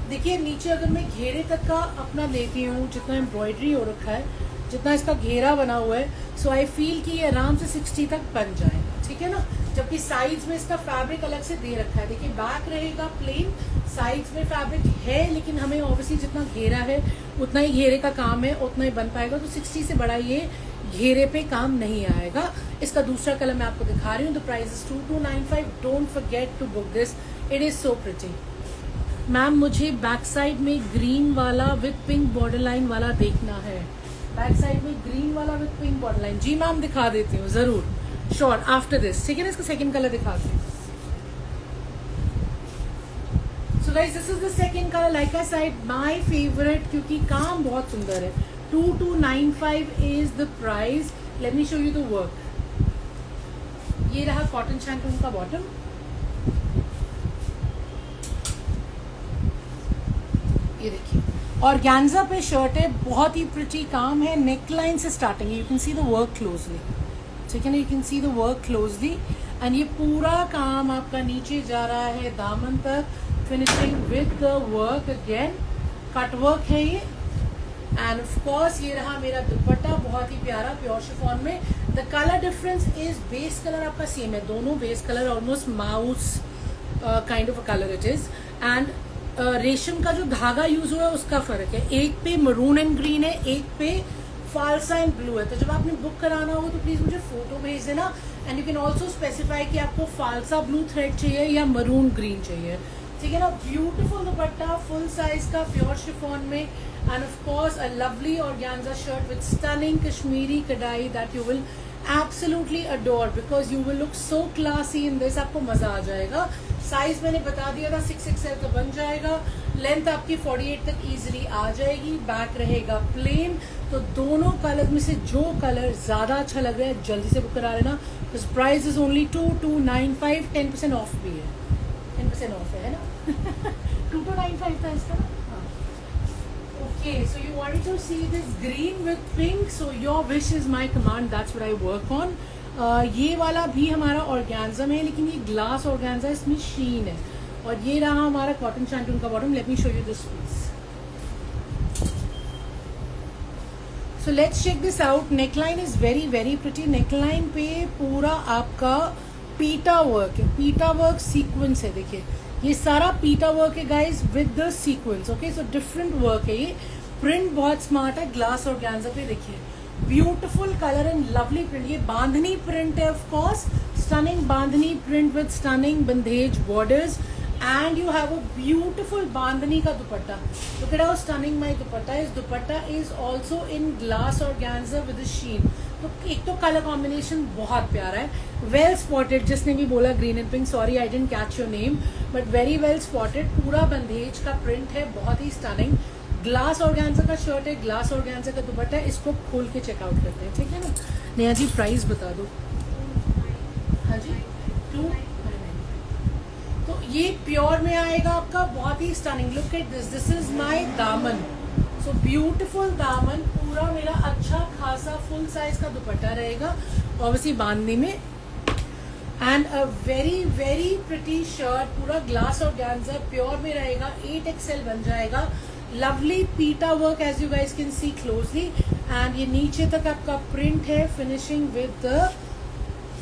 देखिए नीचे अगर मैं घेरे तक का अपना लेती हूँ, जितना एम्ब्रॉयडरी हो रखा है, जितना इसका घेरा बना हुआ है, सो आई फील कि ये आराम से 60 तक बन जाएगा, ठीक है ना। जबकि साइड्स में इसका फैब्रिक अलग से दे रखा है। देखिए बैक रहेगा प्लेन, साइड्स में फैब्रिक है, लेकिन हमें ऑब्वियसली जितना घेरा है उतना ही घेरे का काम है, उतना ही बन पाएगा। तो 60 से बड़ा ये घेरे पे काम नहीं आएगा। इसका दूसरा कलर मैं आपको दिखा रही हूँ। The price is 2295। Don't forget to book this, it is so pretty. Ma'am मुझे बैक साइड में ग्रीन वाला विद पिंक बॉर्डर लाइन वाला देखना है। बैक साइड में ग्रीन वाला विद पिंक बॉर्डर लाइन, जी मैम दिखा देती हूँ जरूर, श्योर आफ्टर दिस, ठीक है ना। इसका सेकंड कलर दिखाते हैं। सो guys this is the second colour, like I said my favourite, क्योंकि काम बहुत सुंदर है। 2295 is the price. Late me show you the work. ये रहा कॉटन शैंटून का बॉटम, ये देखिए ऑर्गेन्जा पे शर्ट है, बहुत ही प्रिटी काम है। नेकलाइन से स्टार्टिंग है, you can see the work closely, ठीक है ना, you can see the work closely, and ये पूरा काम आपका नीचे जा रहा है दामन तक, finishing with the work again, cut work है ये। एंड ऑफ कोर्स ये रहा मेरा दुपट्टा, बहुत ही प्यारा प्योर शिफॉन में। The colour difference is, base colour आपका सेम है, दोनों base colour almost mouse kind of a colour it is, and रेशम का जो धागा यूज हुआ है उसका फर्क है। एक पे मरून एंड ग्रीन है, एक पे फालसा एंड ब्लू है। तो जब आपने बुक कराना होगा तो प्लीज मुझे फोटो भेज देना, and you can also specify कि आपको फालसा ब्लू थ्रेड चाहिए या मरून ग्रीन चाहिए, ठीक है ना। ब्यूटीफुल दुपट्टा, फुल साइज का प्योर शिफॉन में, and of course a lovely organza shirt with stunning Kashmiri कढ़ाई that you will absolutely adore, because you will look so classy in this. आपको मजा आ जाएगा। साइज मैंने बता दिया था 6XL का बन जाएगा, लेंथ आपकी 48 तक इजीली आ जाएगी, बैक रहेगा प्लेन। तो दोनों कलर में से जो कलर ज्यादा अच्छा लग रहा है जल्दी से बुक करा लेना। This price is only 2295, 10% of भी है, 10% ऑफ है ना 2295 था इसका ना। Okay, so you wanted to see this green with pink, so your wish is my command, that's what I work on. ये वाला भी हमारा ऑर्गेन्जा में है, लेकिन ये ग्लास ऑर्गेन्जा, इसमें शीन है। और ये रहा हमारा कॉटन शैंटून का bottom. Let me show you this piece. So let's check this out. Neckline is very very pretty. Neckline पे पूरा आपका पीटा वर्क है, पीटा वर्क सीक्वेंस है। देखिए ये सारा पीटा वर्क है guys with the sequence. Okay, so different work है। ये प्रिंट बहुत स्मार्ट है ग्लास ऑर्गेन्जा पे। देखिए beautiful colour and lovely print. ये बांधनी प्रिंट है of course, stunning bandhani print with stunning bandhej borders, and you have a beautiful bandhani ka dupatta. Look at how stunning my dupatta is. Dupatta is also in glass organza with a sheen. तो एक तो colour combination बहुत प्यारा है, well spotted. जिसने भी बोला green and pink, sorry I didn't catch your name, but very well spotted. पूरा बंदेज का प्रिंट है, बहुत ही स्टनिंग। ग्लास ऑर्गेन्जा का शर्ट है, ग्लास ऑर्गेन्जा का दुपट्टा है। इसको खोल के चेकआउट करते हैं, ठीक है ना। नेहा जी प्राइस बता दो। हाँ जी, 299। तो ये प्योर में आएगा आपका, बहुत ही stunning. Look at this, this is my दामन। सो ब्यूटीफुल दामन, पूरा मेरा अच्छा खासा फुल साइज का दुपट्टा रहेगा, ऑब्वियसली बांधने में। And a very very pretty shirt, पूरा ग्लास ऑर्गेन्जा प्योर में रहेगा, 8XL बन जाएगा। लवली पीटा work as you guys can see closely. And ये नीचे तक आपका प्रिंट है, finishing with the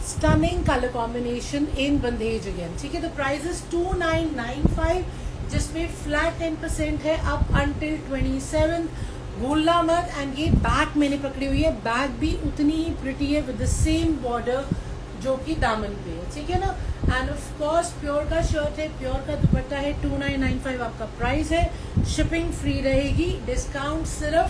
stunning colour combination in bandhej again, ठीक है। द प्राइस इज 2995, जिसमें फ्लैट 10% है अप अंटिल 27। भूलना मत। एंड ये बैक मैंने पकड़ी हुई है, बैक भी उतनी ही प्रिटी है विद द सेम बॉर्डर जो कि दामन पे है, ठीक है ना। एंड ऑफ कोर्स प्योर का शर्ट है, प्योर का दुपट्टा है। 2995 आपका प्राइस है। शिपिंग फ्री रहेगी, डिस्काउंट सिर्फ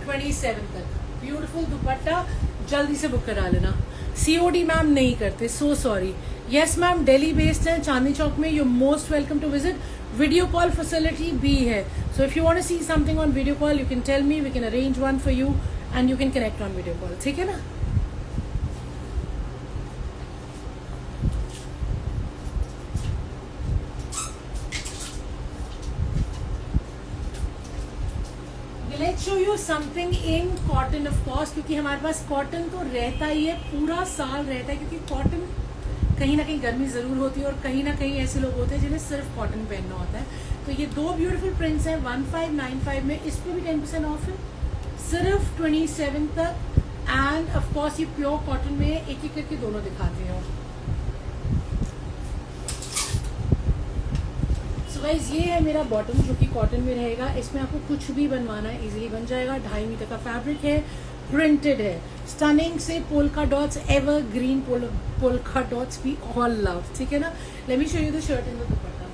27 तक। ब्यूटीफुल दुपट्टा, जल्दी से बुक करा लेना। सीओडी मैम नहीं करते, so sorry. Yes ma'am, Delhi based है, चांदनी चौक में। You most welcome to visit. Video call facility भी है, so if you want to see something on video call you can tell me, we can arrange one for you and you can connect on video call, ठीक है ना। Let's show you something in cotton of course, क्योंकि हमारे पास cotton तो रहता ही है, पूरा साल रहता है। क्योंकि कॉटन कहीं ना कहीं गर्मी जरूर होती है, और कहीं ना कहीं ऐसे लोग होते हैं जिन्हें सिर्फ कॉटन पहनना होता है। तो ये दो ब्यूटीफुल प्रिंट्स हैं 1595 में। इस पे भी 10% ऑफ है, सिर्फ 27 तक। एंड ऑफ कोर्स ये प्योर कॉटन में है। एक एक करके दोनों दिखाते हैं। गाइस ये है मेरा बॉटम जो कि कॉटन में रहेगा। इसमें आपको कुछ भी बनवाना है, इजीली बन जाएगा। 2.5 मीटर का फैब्रिक है, प्रिंटेड है, स्टनिंग से polka dots, evergreen polka dots भी ऑल लव, ठीक है ना। Let me show you the shirt in the dupatta.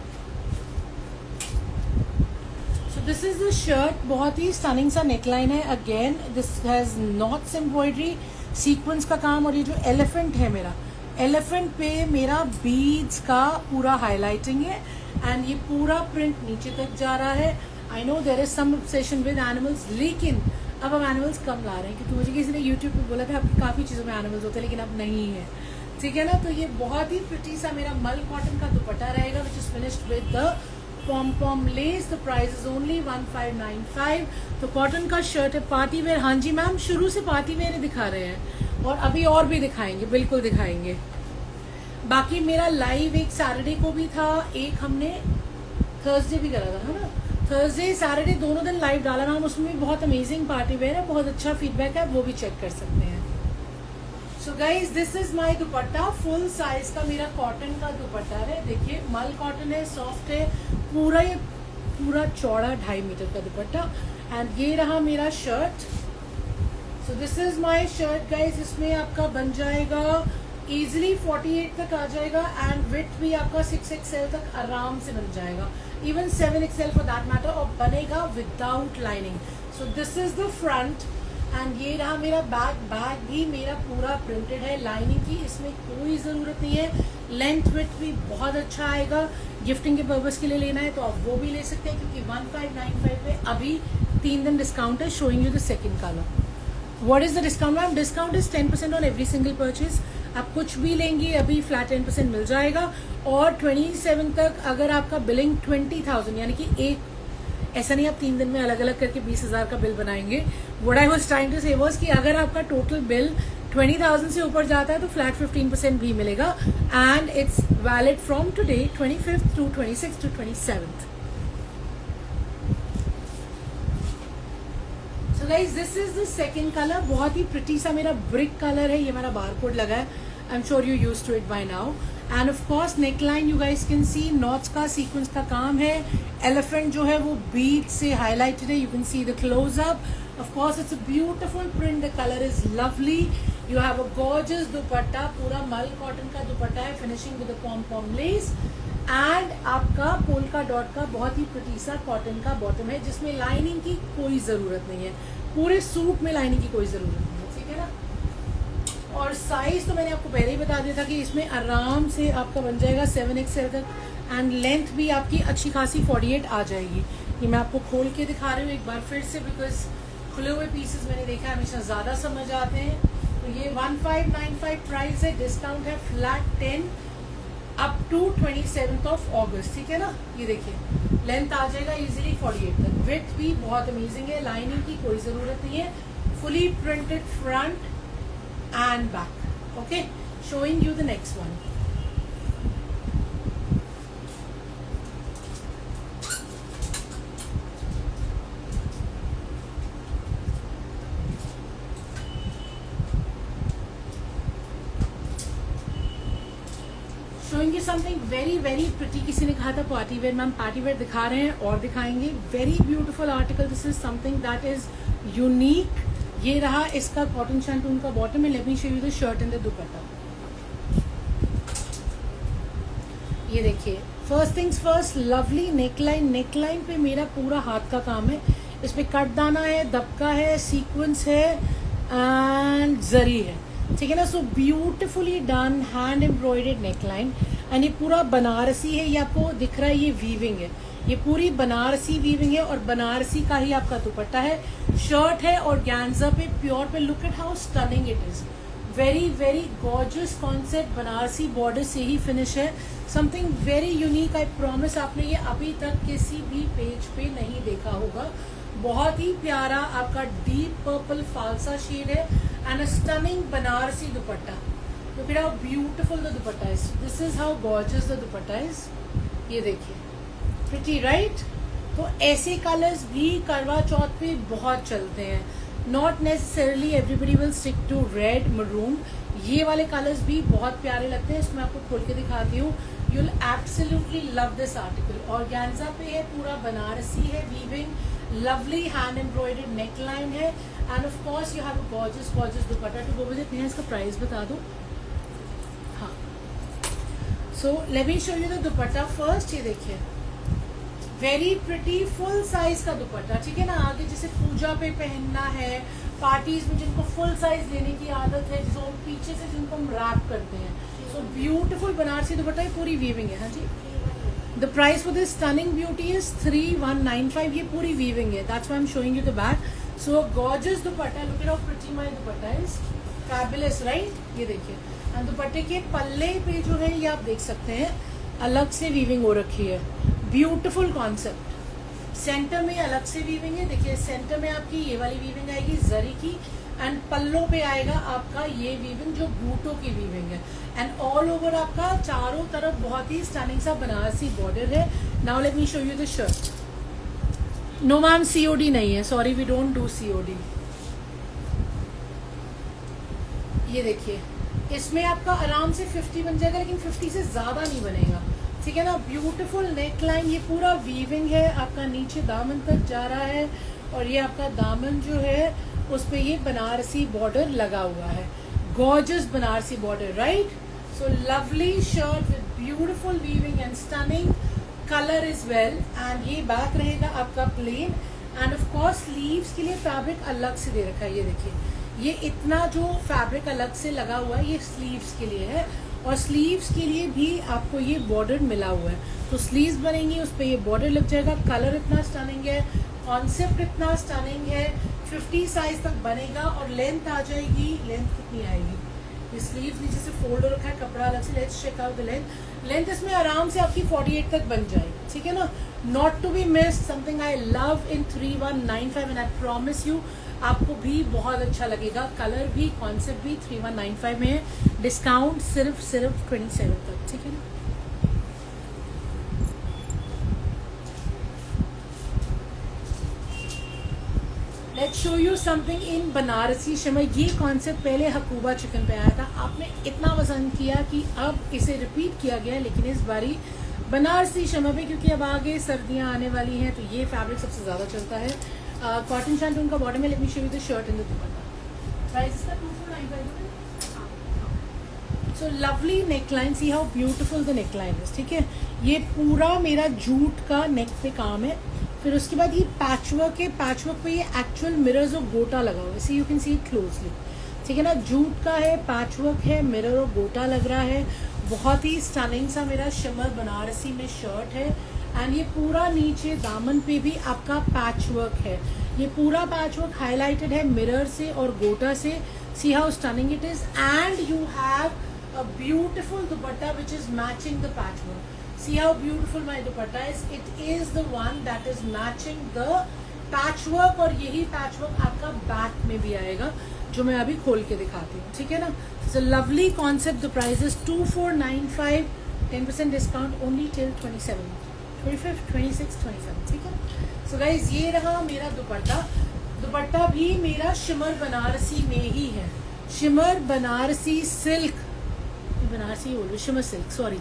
So this is the shirt, बहुत ही स्टनिंग सा नेकलाइन है। Again this has knots embroidery, sequence का काम। और ये जो एलिफेंट है मेरा, एलिफेंट पे मेरा बीड्स का पूरा हाईलाइटिंग है। एंड ये पूरा प्रिंट नीचे तक जा रहा है। I know there is some obsession with animals, लेकिन अब हम एनिमल्स कम ला रहे हैं, क्योंकि मुझे किसी ने यूट्यूब पे बोला था आपकी काफी चीजों में एनिमल्स होते हैं, लेकिन अब नहीं है, ठीक है ना। तो ये बहुत ही प्रिटी सा मेरा मल कॉटन का दुपट्टा रहेगा, which is finished with the pom pom lace. The price is only 1595। तो कॉटन का शर्ट है, पार्टी वेयर। हाँ जी मैम, शुरू से पार्टी वेयर ही दिखा रहे हैं, और अभी और भी दिखाएंगे, बिल्कुल दिखाएंगे। बाकी मेरा लाइव एक सैटरडे को भी था, एक हमने थर्सडे भी करा था, है ना। थर्सडे सैटरडे दोनों दिन लाइव डाला ना, उसमें भी बहुत अमेजिंग पार्टी वेयर है, बहुत अच्छा फीडबैक है, वो भी चेक कर सकते हैं। सो guys this is my dupatta, full size का मेरा कॉटन का दुपट्टा है। देखिए मल कॉटन है, सॉफ्ट है, पूरा चौड़ा 2.5 मीटर का दुपट्टा। एंड ये रहा मेरा shirt. So this is my shirt guys. इसमें आपका बन जाएगा इजिली 48 तक आ जाएगा, एंड विथ भी आपका 6XL तक आराम से बन जाएगा, even 7XL for that matter, और बनेगा without lining. So this is the front. And ये रहा मेरा बैक। बैक भी मेरा पूरा प्रिंटेड है, लाइनिंग की इसमें कोई ज़रूरत नहीं है। लेंथ विथ भी बहुत अच्छा आएगा। गिफ्टिंग के पर्पज़ के लिए लेना है तो आप वो भी ले सकते हैं, क्योंकि 1595 पे अभी 3 दिन डिस्काउंट है। Showing you the second colour. What is the discount ma'am? Discount is 10% on every single purchase. आप कुछ भी लेंगे अभी फ्लैट 10% मिल जाएगा। और 27 तक अगर आपका बिलिंग 20,000, यानी कि एक, ऐसा नहीं आप 3 दिन में अलग अलग करके 20,000 का बिल बनाएंगे। What I was trying to say was कि अगर आपका टोटल बिल 20,000 से ऊपर जाता है तो फ्लैट 15% भी मिलेगा and it's valid from today 25th to 26th to 27th. So guys this is the second colour. बहुत ही प्रिटी सा मेरा ब्रिक कलर है. ये मेरा बारकोड लगा है. I am sure you used to it by now. And of course neckline you guys can see knots का सीक्वेंस का काम है. एलिफेंट जो है वो बीट से हाईलाइटेड है. You can see the close up. Of course it's a beautiful print. The colour is lovely. You have a gorgeous दुपट्टा. पूरा मल कॉटन का दुपट्टा है. Finishing with पॉम pom less and आपका पोल्का डॉट का बहुत ही प्रिटी सा कॉटन का बॉटम है जिसमें लाइनिंग की कोई जरूरत नहीं है. पूरे सूट में लाइनिंग की कोई जरूरत नहीं है. ठीक है ना. और साइज तो मैंने आपको पहले ही बता दिया था कि इसमें आराम से आपका बन जाएगा 7XL तक एंड लेंथ भी आपकी अच्छी खासी 48 आ जाएगी. ये मैं आपको खोल के दिखा रही हूँ एक बार फिर से बिकॉज खुले हुए पीसेस मैंने देखा हमेशा ज्यादा समझ आते हैं. तो ये 1595 प्राइस है. डिस्काउंट है flat 10 up to 27th of August. ठीक है ना. ये देखिए लेंथ आ जाएगा इजीली 48 तक. विड्थ भी बहुत अमेजिंग है. लाइनिंग की कोई जरूरत नहीं है. Fully printed front and back. Okay, showing you the next one. showing you something very very pretty. किसी ने कहा था party wear. Ma'am party wear दिखा रहे हैं और दिखाएंगे. Very beautiful article. This is something that is unique. ये रहा इसका कॉटन शैंटून का बॉटम है. Late me show you the shirt and the दुपट्टा. ये देखिए first things first lovely neckline. Neckline पे मेरा पूरा हाथ का काम है. इस पे कट दाना है, दबका है, सीक्वेंस है एंड जरी है. ठीक है ना. So beautifully done hand embroidered neckline and ये पूरा बनारसी है. ये आपको दिख रहा है ये वीविंग है. ये पूरी बनारसी वीविंग है और बनारसी का ही आपका दुपट्टा है. शर्ट है और गैंजा पे प्योर पे. Look at how stunning it is. Very very gorgeous concept. Banarasi border से ही फिनिश है. Something very unique. I promise आपने ये अभी तक किसी भी पेज पे नहीं देखा होगा. बहुत ही प्यारा आपका डीप पर्पल फालसा शेड है and a stunning Banarasi dupatta. Look at how beautiful the dupatta is. This is how gorgeous the dupatta is. ये देखिए प्रिटी राइट. तो ऐसे कलर्स भी करवा चौथ पे बहुत चलते हैं. Not necessarily everybody will stick to red maroon. ये वाले कलर्स भी बहुत प्यारे लगते हैं. इसमें आपको खोल के दिखाती हूँ. You will absolutely love this article. Organza पे है. पूरा बनारसी है. Weaving. Lovely hand embroidered neckline है and of course you have a gorgeous gorgeous dupatta to go with it. इसका प्राइस बता दो. हाँ. So let me show you the dupatta first. ये देखिए वेरी प्रिटी फुल साइज का दुपट्टा. ठीक है ना. आगे जैसे पूजा पे पहनना है, पार्टीज में जिनको फुल साइज लेने की आदत है, जिसको पीछे से जिनको हम रैप करते हैं. So beautiful Banarasi dupatta. ये पूरी वीविंग है. हाँ जी. The price for this stunning beauty is 3195. ये पूरी वीविंग है. That's why I am showing you the back. So gorgeous dupatta. Look at how pretty my dupatta is. Fabulous right. ये देखिए एंड दुपट्टे के पल्ले पे जो है ये आप देख सकते हैं अलग से वीविंग हो रखी है. Beautiful concept. सेंटर में अलग से वीविंग है. देखिए सेंटर में आपकी ये वाली वीविंग आएगी जरी की एंड पल्लों पे आएगा आपका ये वीविंग जो बूटों की वीविंग है एंड ऑल ओवर आपका चारों तरफ बहुत ही स्टनिंग सा बनारसी बॉर्डर है. Now let me show you the shirt. No ma'am COD नहीं है. Sorry we don't do COD. ये देखिए इसमें आपका आराम से 50 बन जाएगा लेकिन 50 से ज्यादा नहीं बनेगा. ठीक है ना. Beautiful neckline. ये पूरा वीविंग है. आपका नीचे दामन तक जा रहा है और ये आपका दामन जो है उस पे ये बनारसी बॉर्डर लगा हुआ है. Gorgeous Banarasi border right. So lovely shirt with beautiful weaving and stunning colour is well. And ये बैक रहेगा आपका plain and of course sleeves के लिए फैब्रिक अलग से दे रखा है. ये देखिए ये इतना जो फैब्रिक अलग से लगा हुआ है ये स्लीव्स के लिए है और स्लीव्स के लिए भी आपको ये बॉर्डर मिला हुआ है. तो स्लीव्स बनेंगी उस पर ये बॉर्डर लग जाएगा. कलर इतना स्टनिंग है. कॉन्सेप्ट इतना स्टनिंग है. 50 साइज तक बनेगा और लेंथ आ जाएगी. लेंथ कितनी आएगी? ये स्लीव नीचे से फोल्ड हो रखा है कपड़ा अलग से. Let's check out the length. Length इसमें आराम से आपकी 48 तक बन जाएगी. ठीक है ना. Not to be missed. Something I love in 3195 and I promise you आपको भी बहुत अच्छा लगेगा। कलर भी, कॉन्सेप्ट भी 3195 में है। डिस्काउंट सिर्फ 27 तक, ठीक है ना। Let's show you something in Banarasi shimmer. ये कॉन्सेप्ट पहले हकूबा चिकन पे आया था, आपने इतना पसंद किया कि अब इसे रिपीट किया गया, लेकिन इस बारी बनारसी शिमर पे, क्योंकि अब आगे सर्दियां आने वाली हैं तो ये फैब्रिक सबसे ज़्यादा चलता है। कॉटन शैंटून का बॉटम है। Late me show you the shirt in the dupatta. Price इसका 2495। So lovely neckline, C how beautiful the neckline is, ठीक है। ये पूरा मेरा जूट का नेक पे काम है। फिर उसके बाद ये पैचवर्क है। पैचवर्क पे ये एक्चुअल मिरर्स और गोटा लगा हुआ है, see you can see it closely, ठीक है ना। जूट का है, पैचवर्क है, मिरर और गोटा लग रहा है। बहुत ही स्टनिंग सा मेरा शिमर बनारसी में शर्ट है। एंड ये पूरा नीचे दामन पे भी आपका पैचवर्क है। ये पूरा पैचवर्क हाईलाइटेड है मिरर से और गोटा से। सी how stunning it is. And you have a beautiful dupatta which is matching the patchwork. See how beautiful my dupatta is. It is the one that is matching the patchwork, और यही patchwork आपका back में भी आएगा, जो मैं अभी खोल के दिखाती हूँ, ठीक है ना। It's a lovely concept. The price is 2495, 10% discount only till 25th, 26th, 27, ठीक है ना। So guys, ये रहा मेरा दुपट्टा। दुपट्टा भी मेरा शिमर बनारसी में ही है। शिमर बनारसी सिल्क, बनारसी बोल रही, shimmer silk, sorry.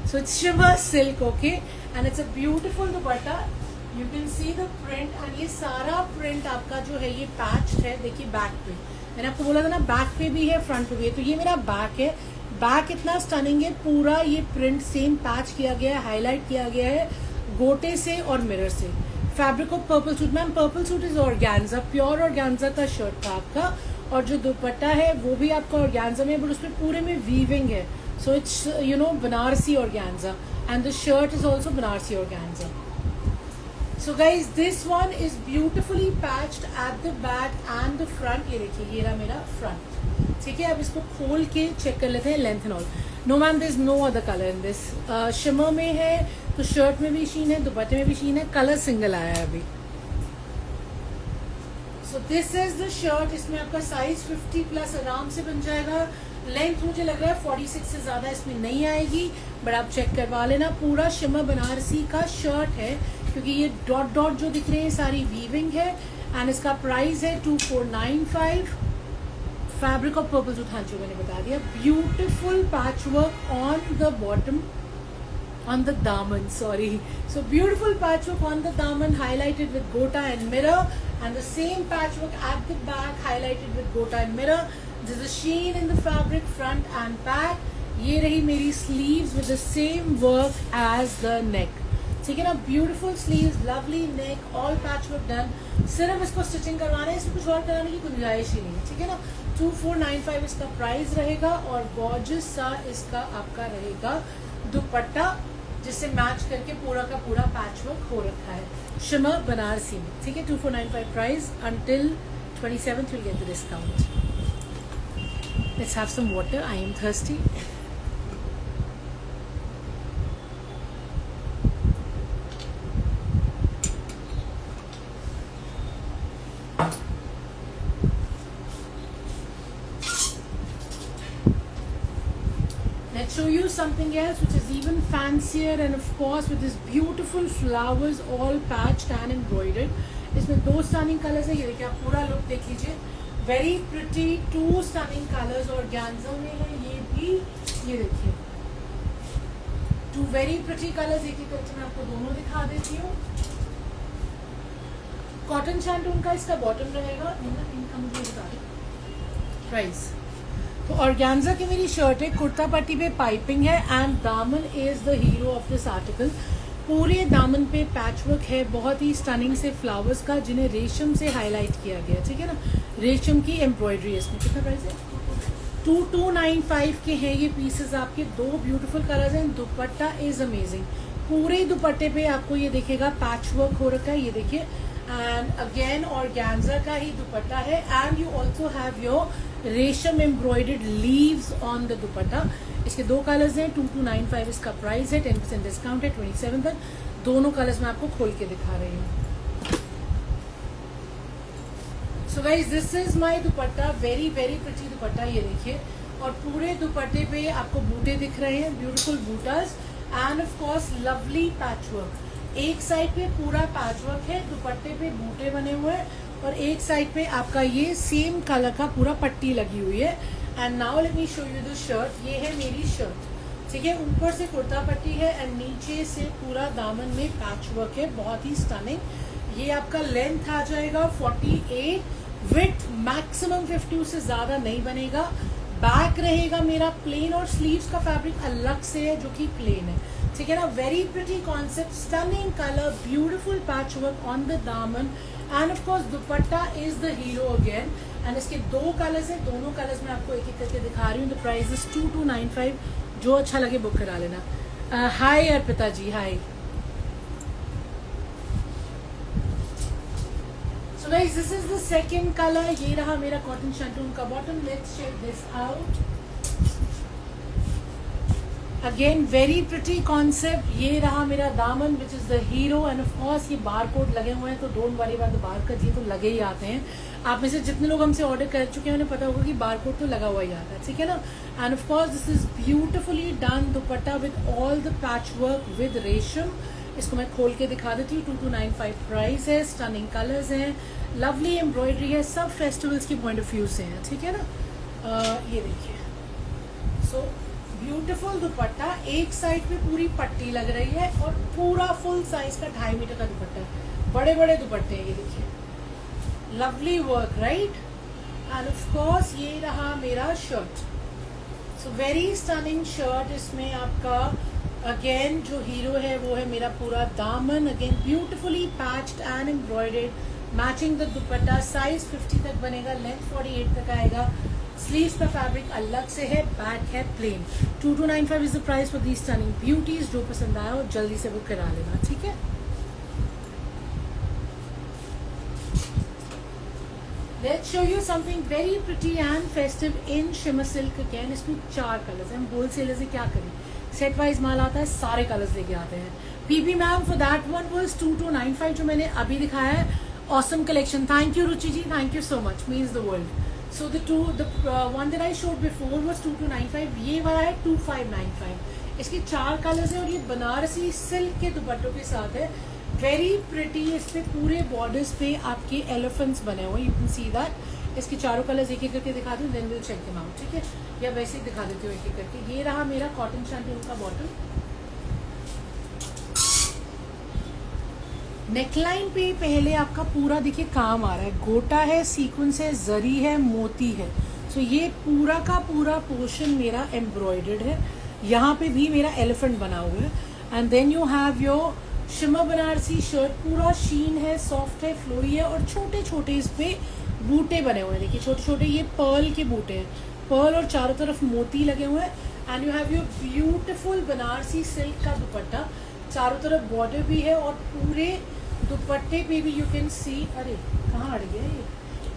So it's shimmer silk, okay, and it's a beautiful dupatta. You can see the print, and ये सारा print आपका जो है ये patched है। देखिए बैक पे, मैंने आपको बोला था ना बैक पे भी है, फ्रंट पे भी है। तो ये मेरा बैक है। बैक इतना स्टनिंग है, पूरा ये प्रिंट सेम पैच किया गया है, हाईलाइट किया गया है गोटे से और मिरर से। Fabric of purple suit. Ma'am purple suit is organza, pure organza का शर्ट था आपका, और जो दुपट्टा है वो भी आपका ऑर्गेन्जा में, बट उसमें पूरे में वीविंग है। So it's Banarsi organza, and the shirt is also Banarsi organza. So guys, this one is beautifully patched at the back and the front. ये देखिए, ये रहा मेरा front, ठीक है। अब इसको खोल के चेक कर लेते हैं length and all. No ma'am, there is no other color in this. Shimmer में है तो शर्ट में भी शीन है, दुपट्टे में भी शीन है, कलर सिंगल आया है अभी। So this is the shirt. इसमें आपका साइज 50+ आराम से बन जाएगा। लेंथ मुझे लग रहा है 46 से ज़्यादा इसमें नहीं आएगी, बट आप चेक करवा लेना। पूरा शिमर बनारसी का शर्ट है, क्योंकि ये डॉट डॉट जो दिख रहे हैं सारी वीविंग है। एंड इसका प्राइस है 2495। फैब्रिक ऑफ पर्पल सूट, हाँ जो मैंने बता दिया। Beautiful patchwork on the bottom, on the daman, sorry. So beautiful patchwork on the daman, highlighted with gota and mirror, and the same patchwork at the back, highlighted with gota and mirror. There's a sheen in the fabric front and back. ये रही मेरी sleeves with the same work as the neck, ठीक है ना। Beautiful sleeves, lovely नेक, all patchwork done. सिर्फ इसको stitching करवाना है, इसमें कुछ और कराने की गुंजाइश ही नहीं है, ठीक है ना। 2495 इसका प्राइस रहेगा, और गॉर्जियस सा इसका आपका रहेगा दुपट्टा, जिससे मैच करके पूरा का पूरा पैचवर्क हो रखा है शिमर बनारसी में, ठीक है। 2495 price until 27th you'll get the discount. Let's have some water. I am thirsty. Let's show you something else which is even fancier, and of course with this beautiful flowers all patched and embroidered. इसमें दो stunning colours है, ये देखिए आप पूरा look देख लीजिए। Very pretty 2 stunning colours organza में है। ये भी, ये देखिए 2 वेरी प्रिटी कलर्स। एक एक करके मैं आपको दोनों दिखा देती हूँ। कॉटन शैंटून का इसका बॉटम रहेगा। इनका मुझे बता दें प्राइस। तो ऑर्गेन्जा की मेरी शर्ट है, कुर्ता पट्टी पे पाइपिंग है, एंड दामन is the hero of this article. पूरे दामन पे पैचवर्क है, बहुत ही स्टनिंग से फ्लावर्स का, जिन्हें रेशम से हाईलाइट किया गया, ठीक है ना। रेशम की एम्ब्रॉयडरी है इसमें। कितना प्राइस है? 2295 के हैं ये पीसेस आपके। 2 ब्यूटीफुल कलर्स हैं। दुपट्टा इज अमेजिंग। पूरे दुपट्टे पे आपको ये देखेगा पैचवर्क हो रखा है, ये देखिए। एंड अगेन ऑर्गेन्जा का ही दुपट्टा है, and you also have your resham embroidered leaves on the dupatta. इसके 2 कलर्स हैं। 2295 इसका प्राइस है, 10% डिस्काउंट है 27 तक। दोनों कलर्स मैं आपको खोल के दिखा रही हूँ। सो guys this is my dupatta, very very pretty दुपट्टा, ये देखिए। और पूरे दुपट्टे पे आपको बूटे दिख रहे हैं, beautiful bootas and of course lovely patchwork. एक साइड पे पूरा पैचवर्क है, दुपट्टे पे बूटे बने हुए हैं, और एक साइड पे आपका ये सेम कलर का पूरा पट्टी लगी हुई है। And now let me show you the shirt. ये है मेरी शर्ट, ठीक है। ऊपर से कुर्ता पट्टी है एंड नीचे से पूरा दामन में पैचवर्क है, बहुत ही स्टनिंग। ये आपका लेंथ आ जाएगा 48, विड्थ मैक्सिमम 50, उससे ज्यादा नहीं बनेगा। बैक रहेगा मेरा प्लेन और स्लीव्स का फैब्रिक अलग से है जो कि प्लेन है, ठीक है ना। Very pretty concept, stunning colour, beautiful patchwork on the daman and of course dupatta is the hero again. And इसके 2 कलर्स है, दोनों कलर्स मैं आपको एक एक करके दिखा रही हूँ। द प्राइस इज 2295, जो अच्छा लगे बुक करा लेना। हाय अर्पिता जी, हाय। So guys, this is the second color. ये रहा मेरा कॉटन शैंटून का bottom. Let's check this out. Again, very pretty concept. ये रहा मेरा दामन, which is the hero, and of course ये बार कोड लगे हुए हैं, तो don't worry about the bar code, ये तो लगे ही आते हैं। आप में से जितने लोग हमसे ऑर्डर कर चुके हैं उन्हें पता होगा कि बार कोड तो लगा हुआ ही आता है, ठीक है ना। And of course this is beautifully done dupatta with all the patch work with रेशम। इसको मैं खोल के दिखा देती हूँ। 2295 प्राइस है, स्टनिंग कलर्स हैं, लवली एम्ब्रॉयडरी है, सब फेस्टिवल्स की पॉइंट ऑफ व्यू से हैं, ठीक है ना। ये देखिए, सो ब्यूटीफुल दुपट्टा, एक साइड पे पूरी पट्टी लग रही है और पूरा फुल साइज का 2.5 मीटर का दुपट्टा है, बड़े बड़े दुपट्टे हैं, ये देखिए, lovely work, right. And of course ये रहा मेरा shirt, so very stunning shirt. इसमें आपका अगेन जो हीरो है वो है मेरा पूरा दामन, again beautifully patched and embroidered, matching the dupatta. Size 50 तक बनेगा, लेंथ 48 तक आएगा। स्लीव्स का फैब्रिक अलग से है, बैक है plain. 2295 is the price for the stunning beauties. जो पसंद आया हो जल्दी से बुक करा लेना, ठीक है। Let's show you something very pretty and festive in shimmer silk again. इसमें 4 कलर्स हैं। हम होलसेलर से क्या करें, सेट वाइज माल आता है, सारे कलर्स लेके आते हैं। PP ma'am for that one was 2295 जो मैंने अभी दिखाया है। Awesome collection, thank you Ruchi ji, thank you so much, means the world. So the one that I showed before was 2295, ये वाला है 2595। इसके 4 कलर्स हैं और ये बनारसी सिल्क के दुपट्टों के साथ है, वेरी प्रिटी। इस पे पूरे बॉर्डर्स पे आपके एलिफेंट्स बने हुए, यू कैन सी दैट। इसके चारों कलर्स एक एक करके दिखा दूँ, then will check them out, ठीक है, या वैसे ही दिखा देती हूँ एक एक करके। ये रहा मेरा कॉटन शैंटून का बॉटम। नेकलाइन पे पहले आपका पूरा देखिए काम आ रहा है, गोटा है, सीक्वेंस है, जरी है, मोती है। सो ये पूरा का पूरा पोर्शन मेरा एम्ब्रॉयडर्ड है, यहाँ पे भी मेरा एलिफेंट बना हुआ है। And then you have your shimmer Banarasi shirt, पूरा शीन है, सॉफ्ट है, फ्लोई है, और छोटे छोटे इस पे बूटे बने हुए हैं, देखिए छोटे छोटे, ये पर्ल के बूटे हैं, पर्ल, और चारों तरफ मोती लगे हुए हैं। And you have your beautiful Banarasi silk का दुपट्टा, चारों तरफ बॉर्डर भी है, और पूरे दुपट्टे पे भी यू कैन सी, अरे कहाँ अड़ गया ये,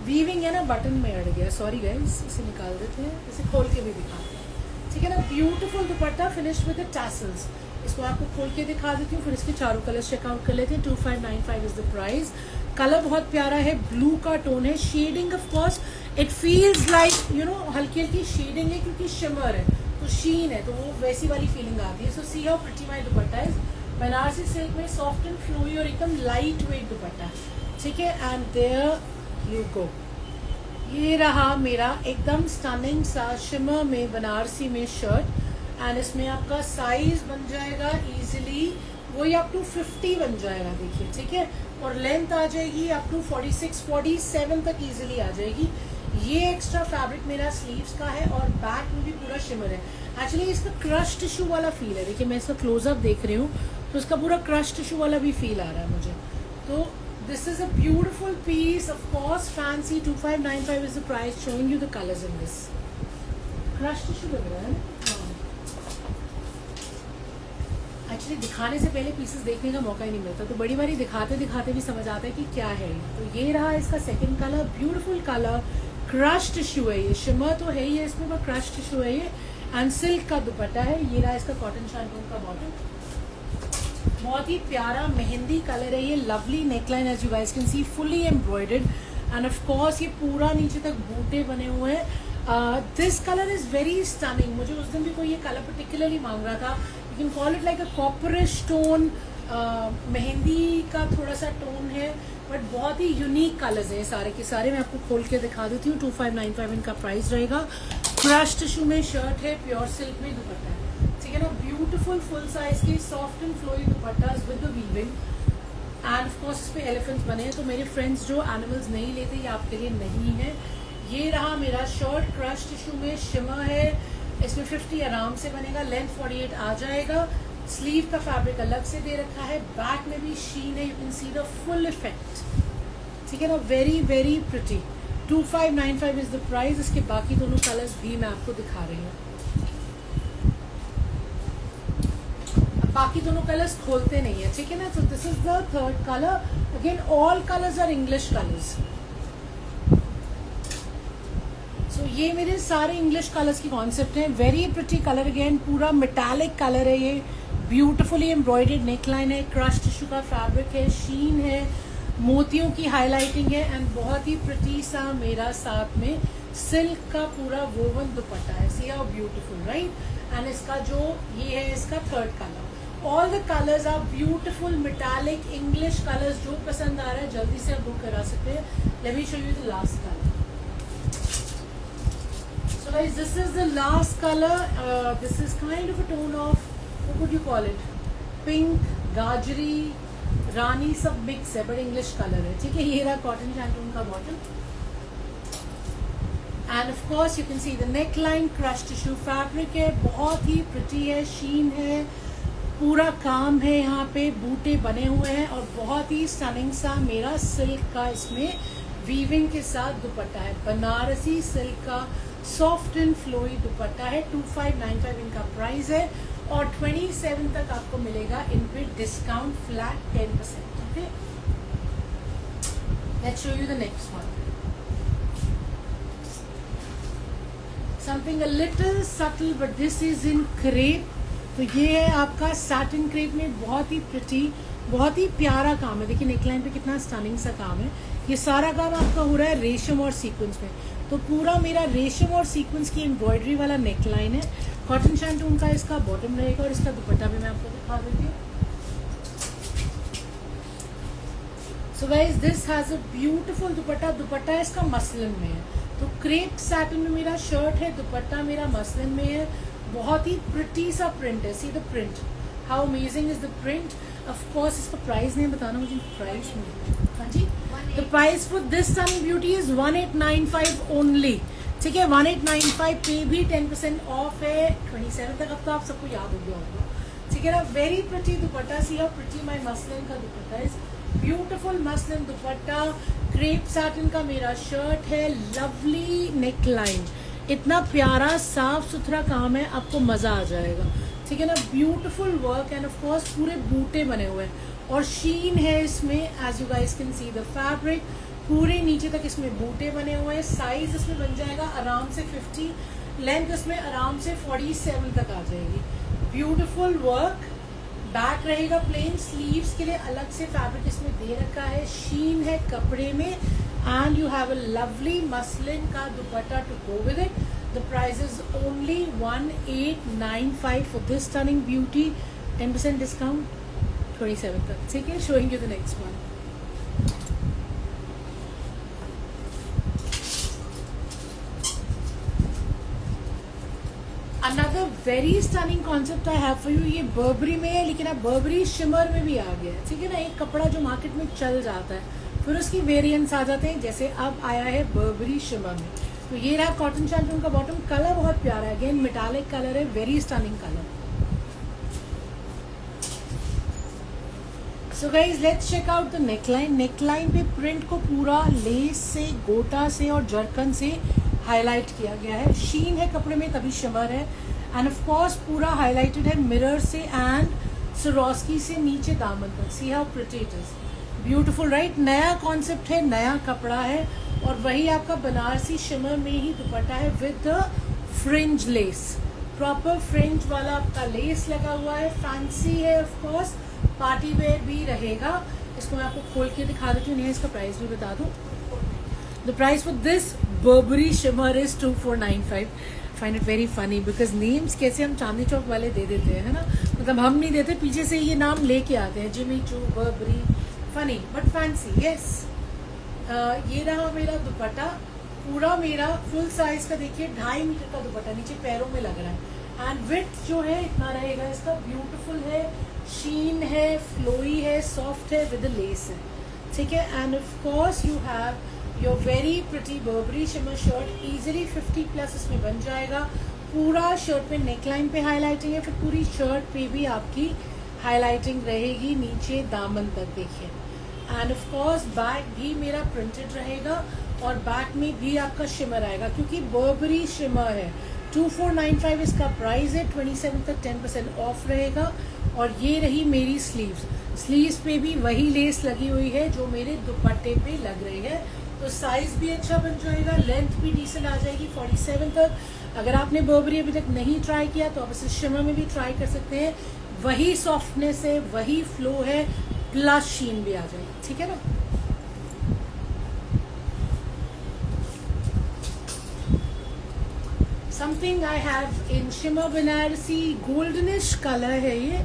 वीविंग है ना, बटन में अड़ गया, सॉरी गाइस, इसे निकाल देते हैं, इसे खोल के भी दिखाते हैं, ठीक है ना। Beautiful dupatta finished with the tassels. इसको आपको खोल के दिखा देती हूँ, फिर इसके चारों कलर्स चेकआउट कर लेते हैं। 2595 इज द प्राइस। कलर बहुत प्यारा है, ब्लू का टोन है, shedding of course it feels like you know हल्की हल्की शेडिंग है, क्योंकि शिमर है तो शीन है, तो वो वैसी वाली फीलिंग आती है। So see how pretty my dupatta is, Banarasi silk में सॉफ्ट एंड फ्लोई और एकदम लाइट वेट दुपट्टा, ठीक है। एंड देयर यू गो, ये रहा मेरा एकदम स्टनिंग सा शिमर में बनारसी में शर्ट। एंड इसमें आपका साइज बन जाएगा इजीली वही अप टू 50 बन जाएगा, देखिए, ठीक है। और लेंथ आ जाएगी अप टू 46 47 तक इजीली आ जाएगी। ये एक्स्ट्रा फैब्रिक मेरा स्लीव्स का है और बैक में भी पूरा शिमर है। एक्चुअली इसका क्रश टिश्यू वाला फील है, देखिए मैं इसका क्लोजअप देख रही हूँ तो इसका पूरा क्रश टिश्यू वाला भी फील आ रहा है मुझे। तो this is a beautiful piece, of course fancy. 2595 is the price, showing you the colours in this. Crush tissue लग रहा है ना, एक्चुअली दिखाने से पहले पीसेस देखने का मौका ही नहीं मिलता, तो बड़ी बारी दिखाते दिखाते भी समझ आता है कि क्या है। तो ये रहा इसका second colour, beautiful colour, crush tissue है ये, शिमर तो है ही है इसमें, पर क्रश टिश्यू है ये, एंड सिल्क का दुपट्टा है। ये रहा इसका कॉटन शैंटून का बॉटम, बहुत ही प्यारा मेहंदी कलर है ये, lovely neckline as you guys can see, fully embroidered. And of course ये पूरा नीचे तक बूटे बने हुए हैं. This colour is very stunning. मुझे उस दिन भी कोई ये कलर पर्टिकुलरली मांग रहा था. You can call it like a copperish tone. Mehndi का थोड़ा सा टोन है, बट बहुत ही यूनिक कलर्स हैं सारे के सारे. मैं आपको खोल के दिखा देती हूँ. 2595 इनका प्राइस रहेगा. क्रश टिश्यू में शर्ट है, प्योर सिल्क में दुपट्टा है. ठीक है ना. ब्यूटीफुल फुल साइज के soft and flowy dupattas with the weaving. And of course इस पे एलिफेंट्स बने हैं. तो मेरे फ्रेंड्स जो एनिमल्स नहीं लेते, ये आपके लिए नहीं है. ये रहा मेरा शर्ट. क्रश टिश्यू में शिमर है. इसमें 50 आराम से बनेगा. लेंथ 48 आ जाएगा. स्लीव का फैब्रिक अलग से दे रखा है. बैक में भी शीन है. You can see the full effect. ठीक है ना. Very very pretty. 2595 is the price. इसके बाकी दोनों कलर्स भी मैं आपको दिखा रही हूँ. बाकी दोनों कलर्स खोलते नहीं है. ठीक है ना. So this is the third colour. Again all colours are English colours. सो ये मेरे सारे इंग्लिश कलर्स की कॉन्सेप्ट हैं. Very pretty colour. अगेन पूरा मेटालिक कलर है. ये ब्यूटिफुली एम्ब्रॉयडर्ड नेकलाइन है. क्रश टिश्यू का फैब्रिक है. शीन है. मोतियों की हाईलाइटिंग है. एंड बहुत ही प्रिटी सा मेरा साथ में सिल्क का पूरा वोवन दुपट्टा है. See how beautiful, right. And इसका जो ये है इसका third colour. All the colours are beautiful metallic English colours. जो पसंद आ रहा है जल्दी से आप बुक करा सकते हैं. Late me show you the last colour. So guys, this is the last color. This is kind of a tone of, what would you call it? Pink, gajri, रानी, सब मिक्स है, बट इंग्लिश कलर है. ठीक है. ये रहा cotton shantung का bottle. And of course you can see the neck line. Crush tissue fabric है. बहुत ही प्रिटी है. शीन है. पूरा काम है. यहाँ पे बूटे बने हुए हैं. और बहुत ही स्टनिंग सा मेरा सिल्क का इसमें वीविंग के साथ दुपट्टा है. बनारसी सिल्क का सॉफ्ट एंड फ्लोई दुपट्टा है. 2595 इनका प्राइस है. और 27 तक आपको मिलेगा इन पे discount flat 10%. Okay. Let's show you the next one. Something a little subtle, but this is in crepe. तो ये है आपका सैटिन क्रेप में. बहुत ही प्रिटी, बहुत ही प्यारा काम है. देखिए नेकलाइन पे कितना स्टनिंग सा काम है. ये सारा काम आपका हो रहा है रेशम और सीक्वेंस में. तो पूरा मेरा रेशम और सीक्वेंस की एम्ब्रॉयडरी वाला नेकलाइन है. कॉटन शैंटून का इसका बॉटम रहेगा. और इसका दुपट्टा भी मैं आपको दिखा देती हूँ. सो guys, this has a beautiful दुपट्टा. दुपट्टा इसका मसलिन में है. तो क्रेप सैटिन में मेरा शर्ट है. दुपट्टा मेरा मसलिन में है. बहुत ही प्रिटी सा प्रिंट है. See the print, how amazing is the print. Of course इसका प्राइस नहीं बताना मुझे. प्राइस हाँ जी. The price for this stunning beauty is 1895 only. ठीक है. 1895 पे भी 10% ऑफ है. 27 तक. अब तो आप सबको याद हो गया होगा. ठीक है ना. Very pretty dupatta. See how pretty my muslin का dupatta is. Beautiful muslin dupatta. Crepe satin का मेरा शर्ट है. Lovely neckline. इतना प्यारा साफ सुथरा काम है. आपको मजा आ जाएगा. ठीक है ना. Beautiful work. And of course पूरे बूटे बने हुए हैं. और शीन है इसमें. As you guys can see the fabric. पूरे नीचे तक इसमें बूटे बने हुए हैं. साइज इसमें बन जाएगा आराम से 50. लेंथ इसमें आराम से 47 तक आ जाएगी. Beautiful work. बैक रहेगा प्लेन. स्लीव्स के लिए अलग से फैब्रिक इसमें दे रखा है. शीन है कपड़े में. And you have a lovely muslin का dupatta to go with it. The price is only 1895 for this stunning beauty. 10% discount 27 तक. ठीक है. Showing you the next one. Another very stunning concept I have for you. ये Burberry में है, लेकिन अब Barbari shimmer में भी आ गया है. ठीक है ना. एक कपड़ा जो मार्केट में चल जाता है, फिर उसकी वेरिएंट्स आ जाते हैं. जैसे अब आया है बर्बरी शिमर में. तो ये रहा कॉटन शैंटून का बॉटम. कलर बहुत प्यारा है. अगेन मेटालिक कलर है. Very stunning colour. So guys, let's check out the neckline. Neckline पे प्रिंट को पूरा लेस से, गोटा से और जरकन से हाईलाइट किया गया है. शीन है कपड़े में, तभी शिमर है. एंड ऑफ कोर्स पूरा हाईलाइटेड है मिरर से एंड सरोस्की से नीचे दामन तक. सी how pretty it is. Beautiful, right. नया कॉन्सेप्ट है, नया कपड़ा है. और वही आपका बनारसी शिमर में ही दुपट्टा है with the fringe less. Proper fringe वाला आपका लेस लगा हुआ है. फैंसी है. ऑफ कोर्स पार्टी वेयर भी रहेगा. इसको मैं आपको खोल के दिखा देती हूँ. नहीं, इसका प्राइस भी बता दूँ. The price for this Barbari shimmer is 2495. Find it very funny because names कैसे हम चांदनी चौक वाले दे देते हैं, है ना, मतलब हम नहीं देते, पीछे से ये नाम लेके आते हैं, Jimmy Choo, Barbari, funny but fancy. Yes, ये रहा मेरा दुपट्टा, पूरा मेरा फुल साइज का, देखिए 2.5 मीटर का दुपट्टा, नीचे पैरों में लग रहा है. एंड विड्थ जो है इतना रहेगा इसका, ब्यूटीफुल है, शीन है, फ्लोई है, सॉफ्ट है, विद लेस है, ठीक है. And of course you have your very pretty Barbari shimmer shirt, easily 50+ इसमें बन जाएगा. पूरा शर्ट में नेकलाइन पे हाईलाइटिंग है, फिर पूरी शर्ट पे भी आपकी हाईलाइटिंग रहेगी नीचे दामन तक, देखिए. एंड ऑफ कोर्स बैक भी मेरा प्रिंटेड रहेगा और बैक में भी आपका शिमर आएगा, क्योंकि बर्बरी शिमर है. 2495 इसका प्राइस है. 27 तक 10% ऑफ रहेगा. और ये रही मेरी स्लीव्स पे भी वही लेस लगी हुई है जो मेरे दुपट्टे पे लग रही है, तो साइज भी अच्छा बन जाएगा, लेंथ भी डिसेंट आ जाएगी 47 तक. अगर आपने बर्बरी अभी तक नहीं ट्राई किया तो आप इसे शिमर में भी ट्राई कर सकते हैं. वही सॉफ्टनेस है, वही फ्लो है, प्लस शीन भी आ जाएगी, ठीक है ना. Something I have in shimmer Banarasi, goldenish colour है ये.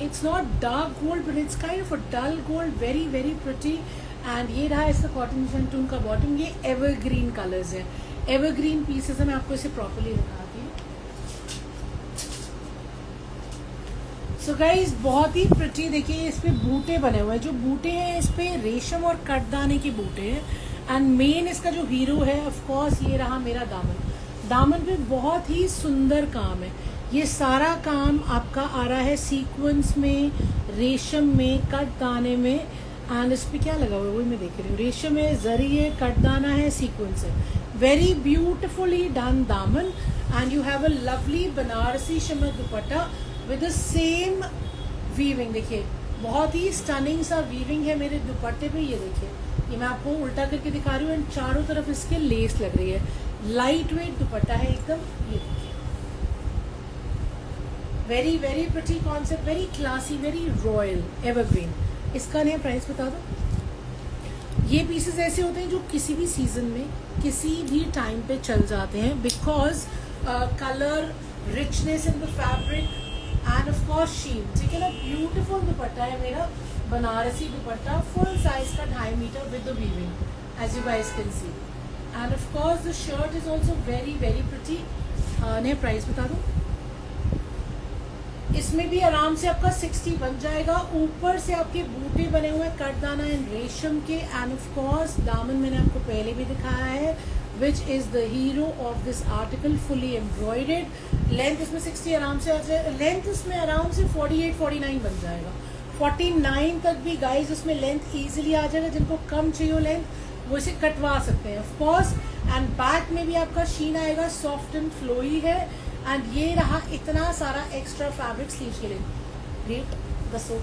It's not dark gold but it's kind of a dull gold, very very pretty. And ये रहा इसका कॉटन टून का बॉटम. ये एवरग्रीन कलर्स है, एवरग्रीन पीसेस है. मैं आपको इसे प्रॉपर्ली दिखाती हूँ. सो गाइज बहुत ही प्रिटी, देखिए इस पे बूटे बने हुए हैं. जो बूटे हैं इस पे रेशम और कटदाने के बूटे हैं. एंड मेन इसका जो हीरो है ऑफ कोर्स ये रहा मेरा दामन. दामन पे बहुत ही सुंदर काम है. ये सारा काम आपका आ रहा है सीक्वेंस में, रेशम में, कटदाने में. एंड इस पे क्या लगा हुआ है वही मैं देख रही हूँ. रेशम है, जरी है, कटदाना है, सीक्वेंस है. वेरी ब्यूटिफुली डन दामन. And you have a lovely Banarasi shimmer dupatta with the same weaving. देखिए बहुत ही स्टनिंग सा वीविंग है मेरे दुपट्टे पे. ये देखिए, ये मैं आपको उल्टा करके दिखा रही हूँ. एंड चारों तरफ इसके लेस लग रही है. लाइट वेट दुपट्टा है एकदम. ये देखिए, very very pretty concept, very classy, very royal, evergreen. इसका नया प्राइस बता दो. ये पीसेस ऐसे होते हैं जो किसी भी सीजन में किसी भी टाइम पे चल जाते हैं, because colour, richness in the fabric and of course sheen, ठीक है ना. ब्यूटीफुल दुपट्टा है मेरा, बनारसी दुपट्टा, फुल साइज का 2.5 metre with the weaving as you guys can see. And of course the shirt is also very very pretty. नया price बता दो. इसमें भी आराम से आपका 60 बन जाएगा. ऊपर से आपके बूटे बने हुए हैं कटदाना एंड रेशम के. एंड ऑफ कोर्स दामन मैंने आपको पहले भी दिखाया है, which is the hero of this article, fully embroidered. Length इसमें 60 आराम से आ जाए. लेंथ इसमें आराम से 48-49 बन जाएगा. 49 तक भी गाइज इसमें लेंथ इजीली आ जाएगा. जिनको कम चाहिए हो लेंथ वो इसे कटवा सकते हैं ऑफ कोर्स. एंड बैक में भी आपका शीन आएगा, सॉफ्ट एंड फ्लोई है. एंड ये रहा इतना सारा एक्स्ट्रा फैब्रिक स्लीव्स के लिए. रेट दसो.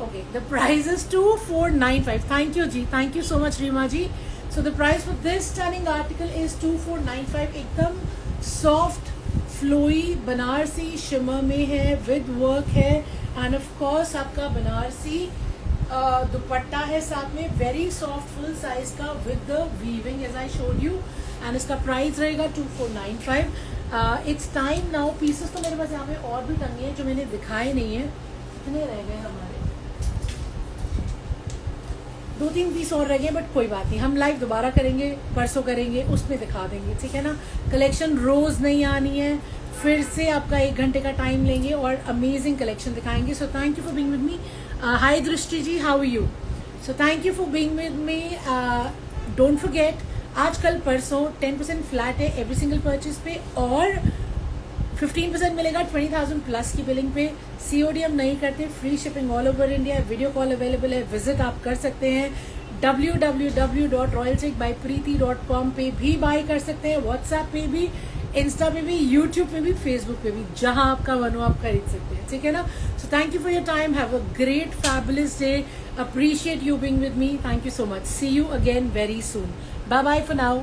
Okay, the price is 2495. Thank you जी, thank you so much Reema ji. So the price for this stunning article is 2495. एकदम सॉफ्ट फ्लोई बनारसी शिमर में है, विद वर्क है. एंड ऑफ कोर्स आपका बनारसी दुपट्टा है साथ में, वेरी सॉफ्ट फुल साइज का with the weaving as I showed you. And इसका प्राइस रहेगा 2495. It's time now. पीसेस तो मेरे पास यहाँ पे और भी टंगे हैं जो मैंने दिखाए नहीं है. कितने रह गए हमारे? 2-3 पीस और रह गए, बट कोई बात नहीं, हम लाइव दोबारा करेंगे, परसों करेंगे, उसमें दिखा देंगे, ठीक है ना. कलेक्शन रोज नहीं आनी है, फिर से आपका 1 घंटे का टाइम लेंगे और अमेजिंग कलेक्शन दिखाएंगे. So thank you for being with me. Hi Drishti ji, how are you? So thank you for being with me. Don't forget, आज कल परसों 10% फ्लैट है एवरी सिंगल परचेज पे, और 15% मिलेगा 20,000 प्लस की बिलिंग पे. COD हम नहीं करते, free shipping all over India. Video call available है, विजिट आप कर सकते हैं. www.royalsilkbypreeti.com पे भी बाय कर सकते हैं, व्हाट्सएप पे भी, इंस्टा पे भी, यूट्यूब पे भी, फेसबुक पे भी, जहां आपका मन हो आप खरीद सकते हैं, ठीक है ना. सो thank you for your time. Have a great fabulous day. Appreciate you being with me. Thank you so much. See you again very soon. Bye bye for now.